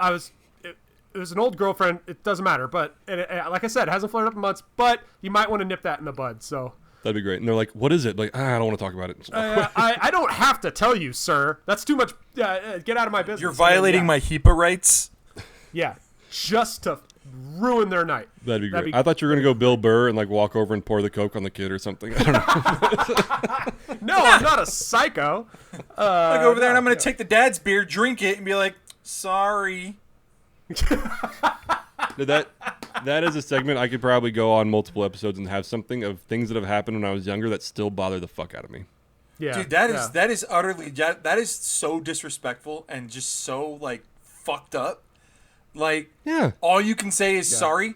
It was an old girlfriend. It doesn't matter, but like I said, it hasn't flared up in months. But you might want to nip that in the bud. So that'd be great. And they're like, "What is it?" Like, I don't want to talk about it. I don't have to tell you, sir. That's too much. Get out of my business. You're violating my HIPAA rights. Yeah, just to ruin their night. That'd be great. I thought you were gonna go Bill Burr and like walk over and pour the Coke on the kid or something. I don't know. No, I'm not a psycho. I go over there and I'm gonna take the dad's beer, drink it, and be like, sorry. That is a segment I could probably go on multiple episodes and have something of things that have happened when I was younger that still bother the fuck out of me. Yeah, dude, that is utterly, that is so disrespectful and just so like fucked up. Like, yeah, all you can say is sorry.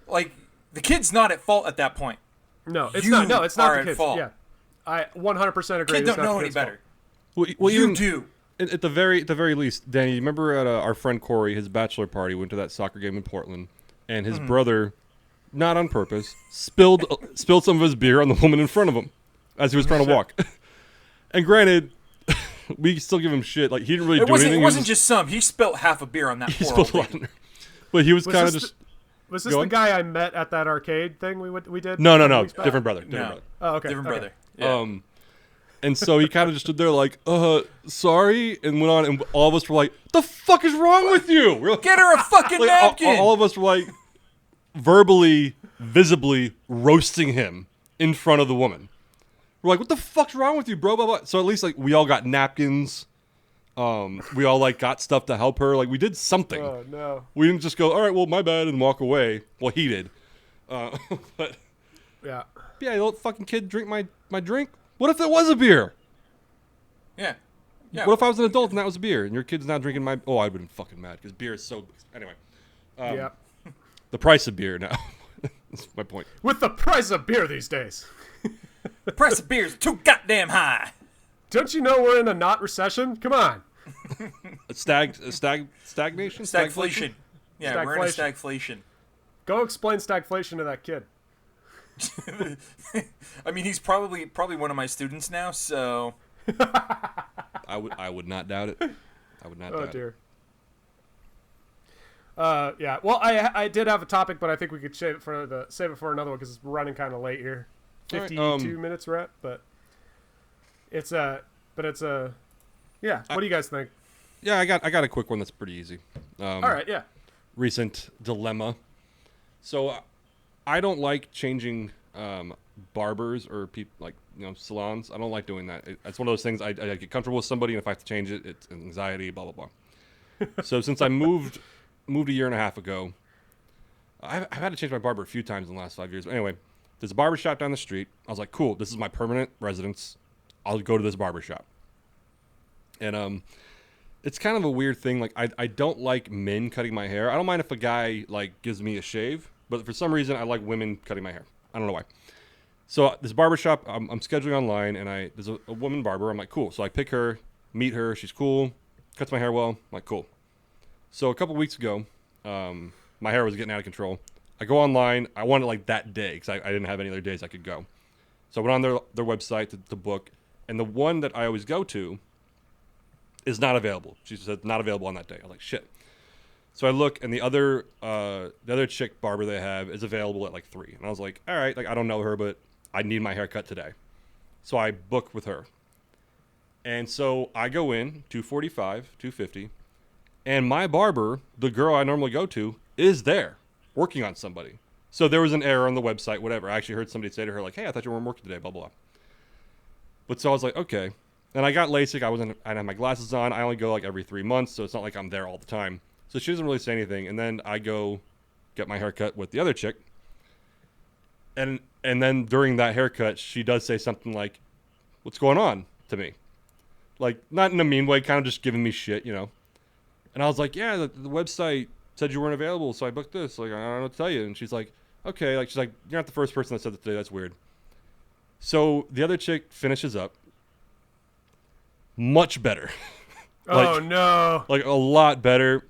Like, the kid's not at fault at that point. No, it's not. No, it's not the kid's fault. Yeah, I 100% agree. Kid don't know any better. Well, you do. At the very least, Danny, you remember at our friend Corey, his bachelor party, went to that soccer game in Portland, and his brother, not on purpose, spilled some of his beer on the woman in front of him as he was trying to walk. And granted, we still give him shit. Like, he didn't really do anything. It wasn't just some. He spilt half a beer on that poor old lady. But he was kind of just... Was this the guy I met at that arcade thing we did? No. Different brother. Oh, okay. Different brother. Yeah. And so he kind of just stood there like, sorry, and went on, and all of us were like, the fuck is wrong with you? We're like, get her a fucking napkin! All of us were like, verbally, visibly roasting him in front of the woman. We're like, what the fuck's wrong with you, bro? Blah, blah. So at least, like, we all got napkins. We all, like, got stuff to help her. Like, we did something. Oh, no. We didn't just go, all right, well, my bad, and walk away. Well, he did. But, yeah, don't fucking kid drink my drink. What if it was a beer? Yeah. Yeah. What if I was an adult and that was beer, and your kid's not drinking my? Oh, I'd been fucking mad because beer is so. Anyway, Yeah. the price of beer now. That's my point. With the price of beer these days. The price of beer is too goddamn high. Don't you know we're in a not recession? Come on. Stagnation. Stagflation. Yeah, we're in a Stagflation. stagflation. Go explain stagflation to that kid. I mean, he's probably one of my students now, so. I would not doubt it. I would not doubt Oh dear. Yeah. Well, I did have a topic, but I think we could save it for another one because it's running kind of late here. All right, 52 minutes we're at, but it's a yeah. What do you guys think? Yeah, I got a quick one that's pretty easy. All right. Yeah. Recent dilemma. So, I don't like changing barbers or salons. I don't like doing that. It's one of those things I get comfortable with somebody, and if I have to change it, it's anxiety, blah blah blah. So since I moved a year and a half ago, I've had to change my barber a few times in the last 5 years. But anyway, there's a barbershop down the street. I was like, cool, this is my permanent residence. I'll go to this barbershop. And it's kind of a weird thing. Like I don't like men cutting my hair. I don't mind if a guy like gives me a shave, but for some reason I like women cutting my hair. I don't know why. So this barbershop, I'm scheduling online, and there's a woman barber. I'm like, cool. So I pick her, meet her. She's cool, cuts my hair well. I'm like, cool. So a couple weeks ago, my hair was getting out of control. I go online. I wanted like that day because I didn't have any other days I could go. So I went on their website to book, and the one that I always go to is not available. She said not available on that day. I was like, shit. So I look, and the other chick barber they have is available at like 3. And I was like, all right, like I don't know her, but I need my haircut today. So I book with her. And so I go in, 245, 250, and my barber, the girl I normally go to, is there working on somebody. So there was an error on the website, whatever. I actually heard somebody say to her, like, hey, I thought you weren't working today, blah, blah. But so I was like, okay. And I got LASIK. I didn't have my glasses on. I only go like every 3 months, so it's not like I'm there all the time. So she doesn't really say anything. And then I go get my haircut with the other chick. And then during that haircut, she does say something like, what's going on to me? Like, not in a mean way, kind of just giving me shit, you know. And I was like, yeah, the website said you weren't available, so I booked this. Like, I don't know what to tell you. And she's like, okay. Like, she's like, you're not the first person that said that today. That's weird. So the other chick finishes up. Much better. Oh, no. Like, a lot better.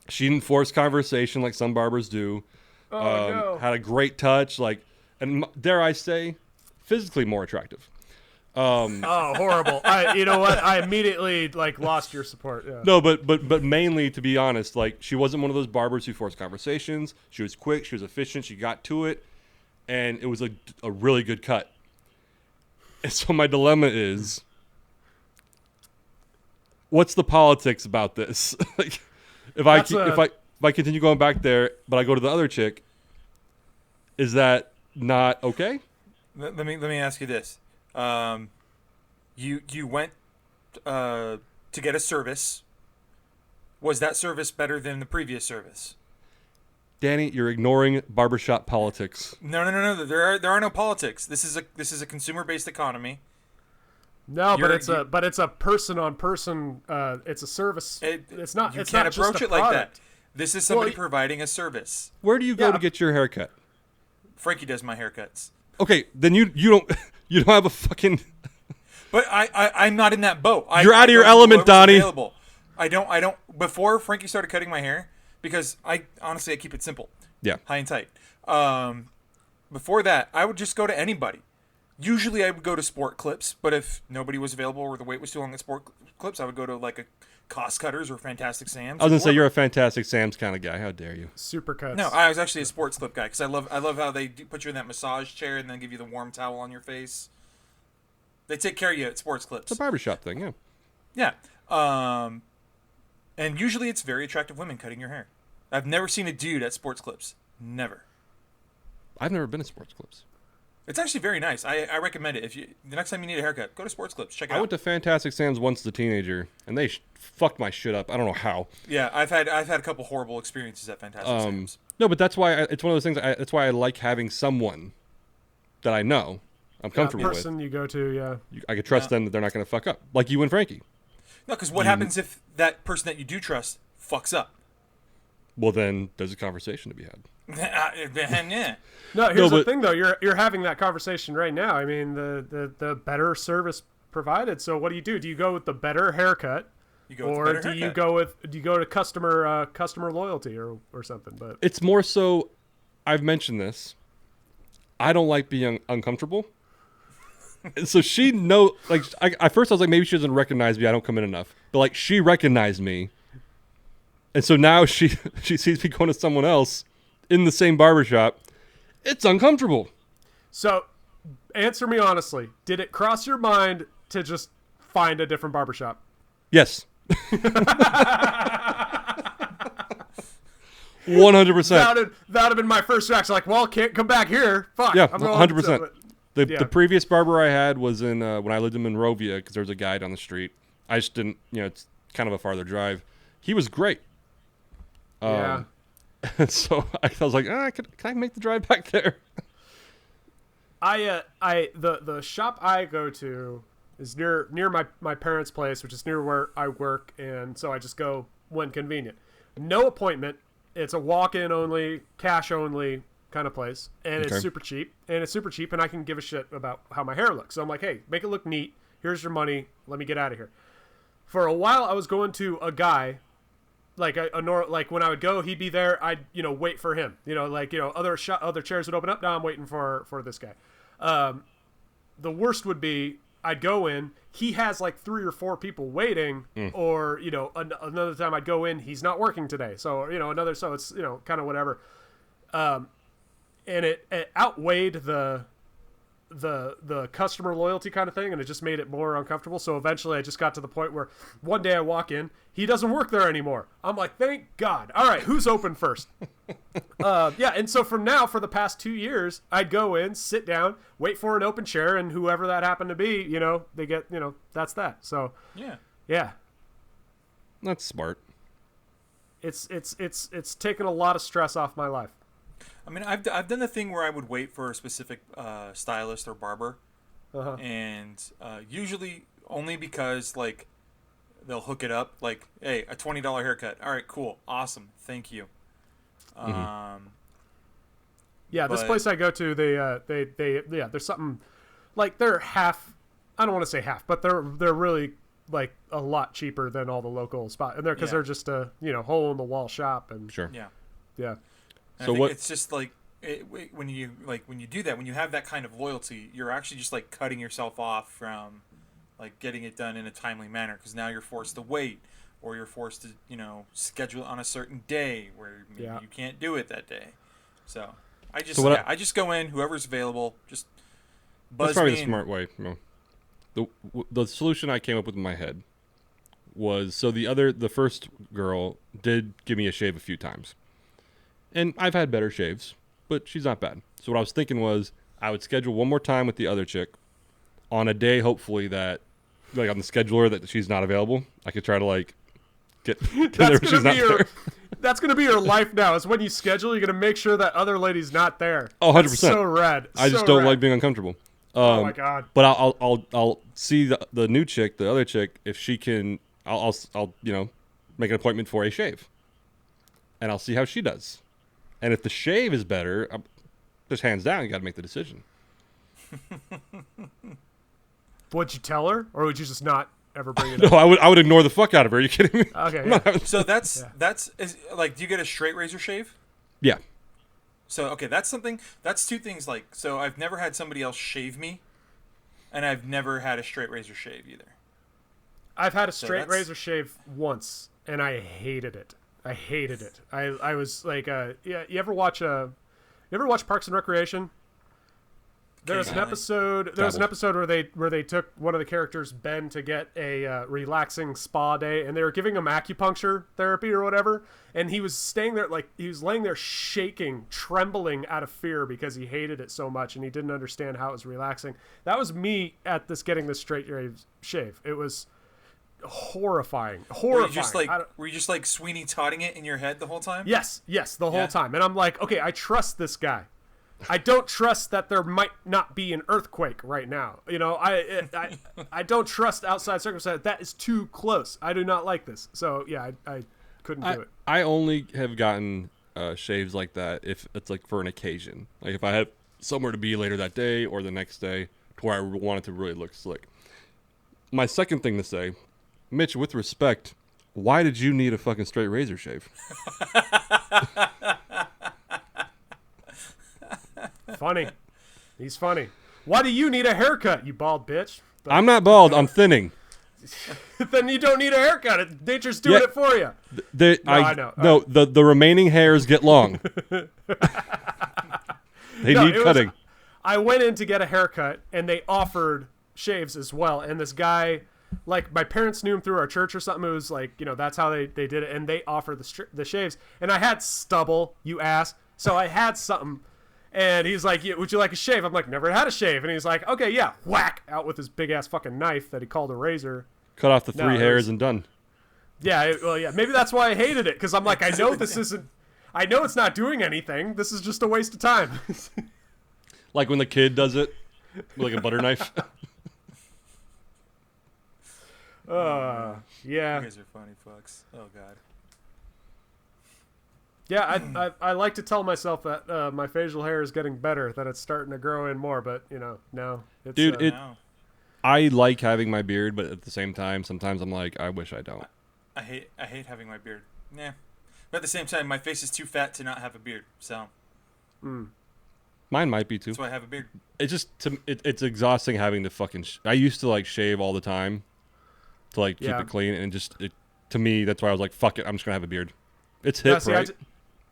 She didn't force conversation like some barbers do. Oh, no. Had a great touch. Like, and dare I say, physically more attractive. Oh, horrible. You know what? I immediately like lost your support. Yeah. No, but mainly, to be honest, like, she wasn't one of those barbers who forced conversations. She was quick. She was efficient. She got to it. And it was a really good cut. And so my dilemma is, what's the politics about this? Like, if I continue going back there, but I go to the other chick, is that not okay? Let me ask you this: you went to get a service. Was that service better than the previous service? Danny, you're ignoring barbershop politics. No. There are no politics. This is a consumer-based economy. No, but it's a person on person. It's a service. It's not. You it's can't not approach just a it like that. product. This is somebody providing a service. Where do you go to get your haircut? Frankie does my haircuts. Okay, then you don't have a fucking. But I'm not in that boat. You're out of your element, Donnie. Available. I don't. Before Frankie started cutting my hair, because I honestly keep it simple. Yeah. High and tight. Before that, I would just go to anybody. Usually, I would go to Sport Clips, but if nobody was available or the wait was too long at Sport Clips, I would go to like a Cost Cutters or Fantastic Sam's. I was gonna say you're a Fantastic Sam's kind of guy. How dare you? Supercuts. No, I was actually a Sports Clip guy because I love how they put you in that massage chair and then give you the warm towel on your face. They take care of you at Sports Clips. It's a barbershop thing, yeah. Yeah. And usually it's very attractive women cutting your hair. I've never seen a dude at Sports Clips. Never. I've never been to Sports Clips. It's actually very nice. I recommend it. The next time you need a haircut, go to Sports Clips. Check it out. I went to Fantastic Sam's once as a teenager, and they fucked my shit up. I don't know how. Yeah, I've had a couple horrible experiences at Fantastic Sam's. No, but that's why it's one of those things. That's why I like having someone that I know. I'm comfortable with. Person you go to, yeah. I could trust them that they're not going to fuck up, like you and Frankie. No, because what happens if that person that you do trust fucks up? Well, then there's a conversation to be had. Yeah. No, here's the thing though. You're having that conversation right now. I mean, the better service provided. So what do? Do you go with the better haircut? You go with the better haircut. Do you go to customer loyalty or something? But it's more so. I've mentioned this. I don't like being uncomfortable. So she at first I was like, maybe she doesn't recognize me. I don't come in enough. But like, she recognized me. And so now she sees me going to someone else in the same barbershop. It's uncomfortable. So answer me honestly. Did it cross your mind to just find a different barbershop? Yes. 100%. That would have been my first reaction. Like, well, can't come back here. Fuck. Yeah, 100%. The previous barber I had was in when I lived in Monrovia, because there was a guy down the street. I just didn't, it's kind of a farther drive. He was great. And so I was like, can I make the drive back there? The shop I go to is near my parents' place, which is near where I work, and so I just go when convenient. No appointment. It's a walk-in only, cash only kind of place, and it's super cheap. And I can give a shit about how my hair looks. So I'm like, hey, make it look neat. Here's your money. Let me get out of here. For a while, I was going to a guy. Like like when I would go, he'd be there. I'd wait for him. Other chairs would open up. Now I'm waiting for this guy. The worst would be I'd go in. He has like 3 or 4 people waiting, or another time I'd go in. He's not working today, so another. So it's kind of whatever. And it outweighed the customer loyalty kind of thing, and it just made it more uncomfortable. So eventually I just got to the point where one day I walk in, he doesn't work there anymore. I'm like, thank God. All right, who's open first? And so from now, for the past 2 years, I'd go in, sit down, wait for an open chair, and whoever that happened to be, they get, that's that. So yeah, that's smart. It's taken a lot of stress off my life. I mean, I've done the thing where I would wait for a specific stylist or barber, and usually only because like they'll hook it up. Like, hey, a $20 haircut. All right, cool, awesome, thank you. This place I go to, there's something like they're half. I don't want to say half, but they're really like a lot cheaper than all the local spots, and because they're just a hole in the wall shop and sure. Yeah. So what? It's just like when you do that, when you have that kind of loyalty, you're actually just like cutting yourself off from like getting it done in a timely manner, because now you're forced to wait, or you're forced to schedule it on a certain day where maybe you can't do it that day. So I just go in, whoever's available, just buzz that's probably me the smart way. The solution I came up with in my head was, so the first girl did give me a shave a few times. And I've had better shaves, but she's not bad. So what I was thinking was I would schedule one more time with the other chick on a day, hopefully, that, like on the scheduler, that she's not available. I could try to like get there if she's not there. That's going to be your life now, is when you schedule, you're going to make sure that other lady's not there. Oh, 100%. That's so rad. I just don't like being uncomfortable. Oh my God. But I'll see the new chick, the other chick, if she can, I'll make an appointment for a shave. And I'll see how she does. And if the shave is better, just hands down, you got to make the decision. Would you tell her, or would you just not ever bring it No, up? I would ignore the fuck out of her. Are you kidding me? Okay. Yeah. So that's like, do you get a straight razor shave? Yeah. So okay, that's 2 things. Like, so I've never had somebody else shave me, and I've never had a straight razor shave either. I've had a straight razor shave once, and I hated it. I was like, you ever watch Parks and Recreation? There was an episode where they took one of the characters, Ben, to get a relaxing spa day, and they were giving him acupuncture therapy or whatever, and he was staying there, like he was laying there shaking, trembling out of fear because he hated it so much and he didn't understand how it was relaxing. That was me at getting this straight shave. It was horrifying. Were you just like Sweeney Todding it in your head the whole time? Yes, the whole time. And I'm like, okay, I trust this guy. I don't trust that there might not be an earthquake right now. You know, I don't trust outside circumstances. That is too close. I do not like this. So yeah, I couldn't do it. I only have gotten shaves like that if it's like for an occasion. Like if I had somewhere to be later that day or the next day to where I wanted to really look slick. My second thing to say, Mitch, with respect, why did you need a fucking straight razor shave? Funny. He's funny. Why do you need a haircut, you bald bitch? But I'm not bald. I'm thinning. then you don't need a haircut. Nature's doing it for you. I know. No, the remaining hairs get long. They need cutting. I went in to get a haircut, and they offered shaves as well. And this guy, like, my parents knew him through our church or something. It was like, you know, that's how they did it. And they offered the shaves. And I had stubble, you ass. So I had something. And he's like, would you like a shave? I'm like, never had a shave. And he's like, okay, yeah. Whack! Out with his big-ass fucking knife that he called a razor. Cut off the three hairs and done. Yeah, well, yeah. Maybe that's why I hated it. Because I'm like, I know this isn't... I know it's not doing anything. This is just a waste of time. Like when the kid does it with like a butter knife. Yeah. You guys are funny fucks. Oh god. Yeah, I like to tell myself that my facial hair is getting better, that it's starting to grow in more, but you know, no. It's, dude, I like having my beard, but at the same time, sometimes I'm like, I wish I don't. I hate having my beard. Yeah. But at the same time, my face is too fat to not have a beard, so. Mine might be too. That's why I have a beard. It's just it's exhausting having to fucking. I used to like shave all the time, to like keep it clean, and to me that's why I was like, fuck it, I'm just gonna have a beard. It's hip, right?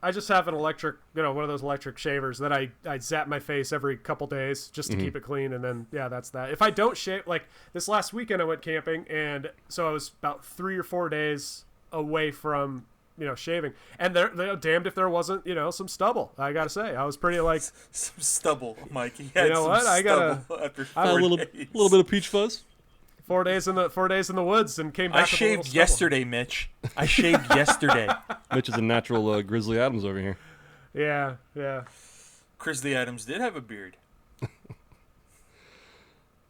I just have an electric, you know, one of those electric shavers that I zap my face every couple days just to keep it clean, and then that's that. If I don't shave, like this last weekend I went camping, and so I was about 3 or 4 days away from, you know, shaving, and they're damned if there wasn't, you know, some stubble. I gotta say, I was pretty like some stubble, Mike. You know what? I gotta a little bit of peach fuzz. 4 days in the woods and came back. I shaved yesterday, Mitch. I shaved yesterday. Mitch is a natural Grizzly Adams over here. Yeah. Grizzly Adams did have a beard.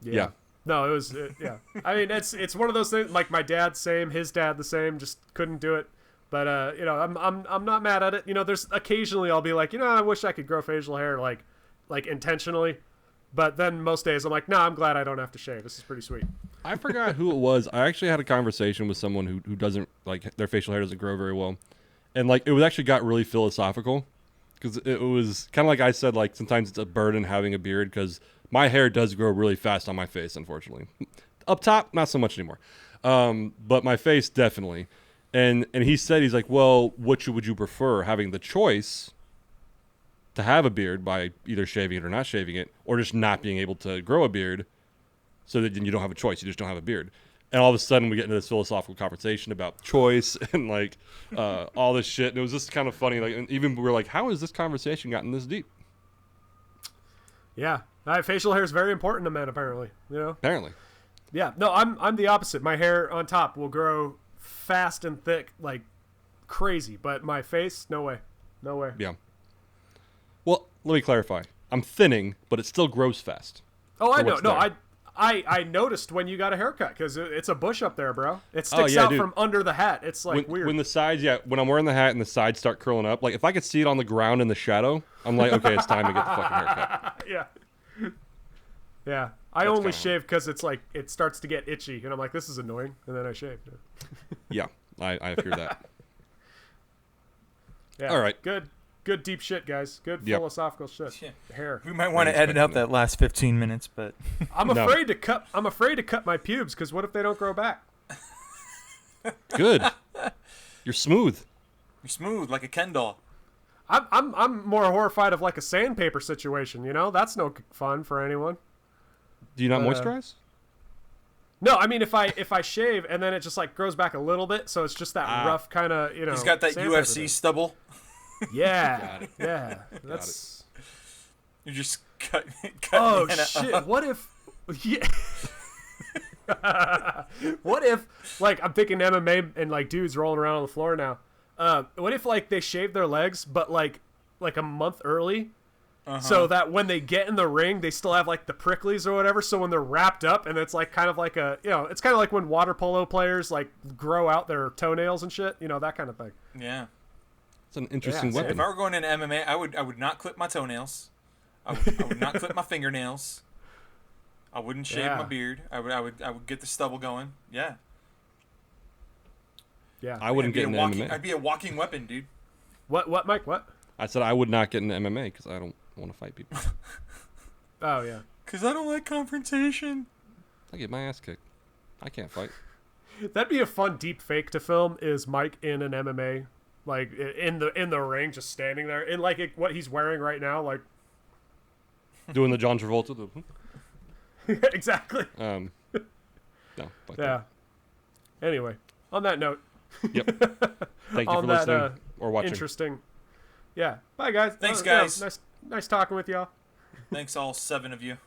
Yeah. No, it was yeah. I mean, it's one of those things. Like my dad, same. His dad, the same. Just couldn't do it. But you know, I'm not mad at it. You know, there's occasionally I'll be like, you know, I wish I could grow facial hair like intentionally. But then most days I'm like, no, I'm glad I don't have to shave. This is pretty sweet. I forgot who it was. I actually had a conversation with someone who doesn't, like, their facial hair doesn't grow very well. And, like, it was actually got really philosophical. Because it was kind of like I said, like, sometimes it's a burden having a beard. Because my hair does grow really fast on my face, unfortunately. Up top, not so much anymore. But my face, definitely. And he said, he's like, well, which would you prefer? Having the choice to have a beard by either shaving it or not shaving it, or just not being able to grow a beard, so that you don't have a choice, you just don't have a beard. And all of a sudden we get into this philosophical conversation about choice and like all this shit, and it was just kind of funny. Like, and even we were like, how has this conversation gotten this deep? Yeah, facial hair is very important to men, apparently. You know, apparently. Yeah, no, I'm the opposite. My hair on top will grow fast and thick like crazy, but my face, no way. Yeah. Well, let me clarify. I'm thinning, but it still grows fast. Oh, I know. No, I noticed when you got a haircut because it's a bush up there, bro. It sticks out from under the hat. It's like weird. When the sides, when I'm wearing the hat and the sides start curling up, like if I could see it on the ground in the shadow, I'm like, okay, it's time to get the fucking haircut. Yeah. I only shave because it's like it starts to get itchy, and I'm like, this is annoying, and then I shave. Yeah, I fear that. Yeah. All right. Good deep shit, guys. Good philosophical shit. Yeah. Hair. We might want to edit out that last 15 minutes, but I'm afraid to cut my pubes because what if they don't grow back? Good. You're smooth. You're smooth like a Ken doll. I'm more horrified of like a sandpaper situation. You know, that's no fun for anyone. Do you not moisturize? No, I mean if I shave and then it just like grows back a little bit, so it's just that rough kind of, you know. He's got that UFC thing. stubble. Yeah, yeah. That's. You're just cutting. Oh shit! What if? Yeah. What if, like, I'm thinking MMA and like dudes rolling around on the floor now. What if like they shave their legs, but like a month early, so that when they get in the ring, they still have like the pricklies or whatever. So when they're wrapped up, and it's like kind of like a, it's kind of like when water polo players like grow out their toenails and shit, that kind of thing. Yeah. It's an interesting weapon. If I were going into MMA, I would not clip my toenails. I would not clip my fingernails. I wouldn't shave my beard. I would get the stubble going. Yeah. Yeah. I wouldn't get into MMA. I'd be a walking weapon, dude. What, Mike? What? I said I would not get into MMA because I don't want to fight people. Oh, yeah. Because I don't like confrontation. I get my ass kicked. I can't fight. That'd be a fun deep fake to film. Is Mike in an MMA, like in the ring, just standing there in like what he's wearing right now, like doing the John Travolta. Exactly. No. Fuck Yeah. that. Anyway, on that note. Yep. Thank you on for that, listening or watching. Interesting. Yeah. Bye, guys. Thanks, guys. Nice talking with y'all. Thanks, all 7 of you.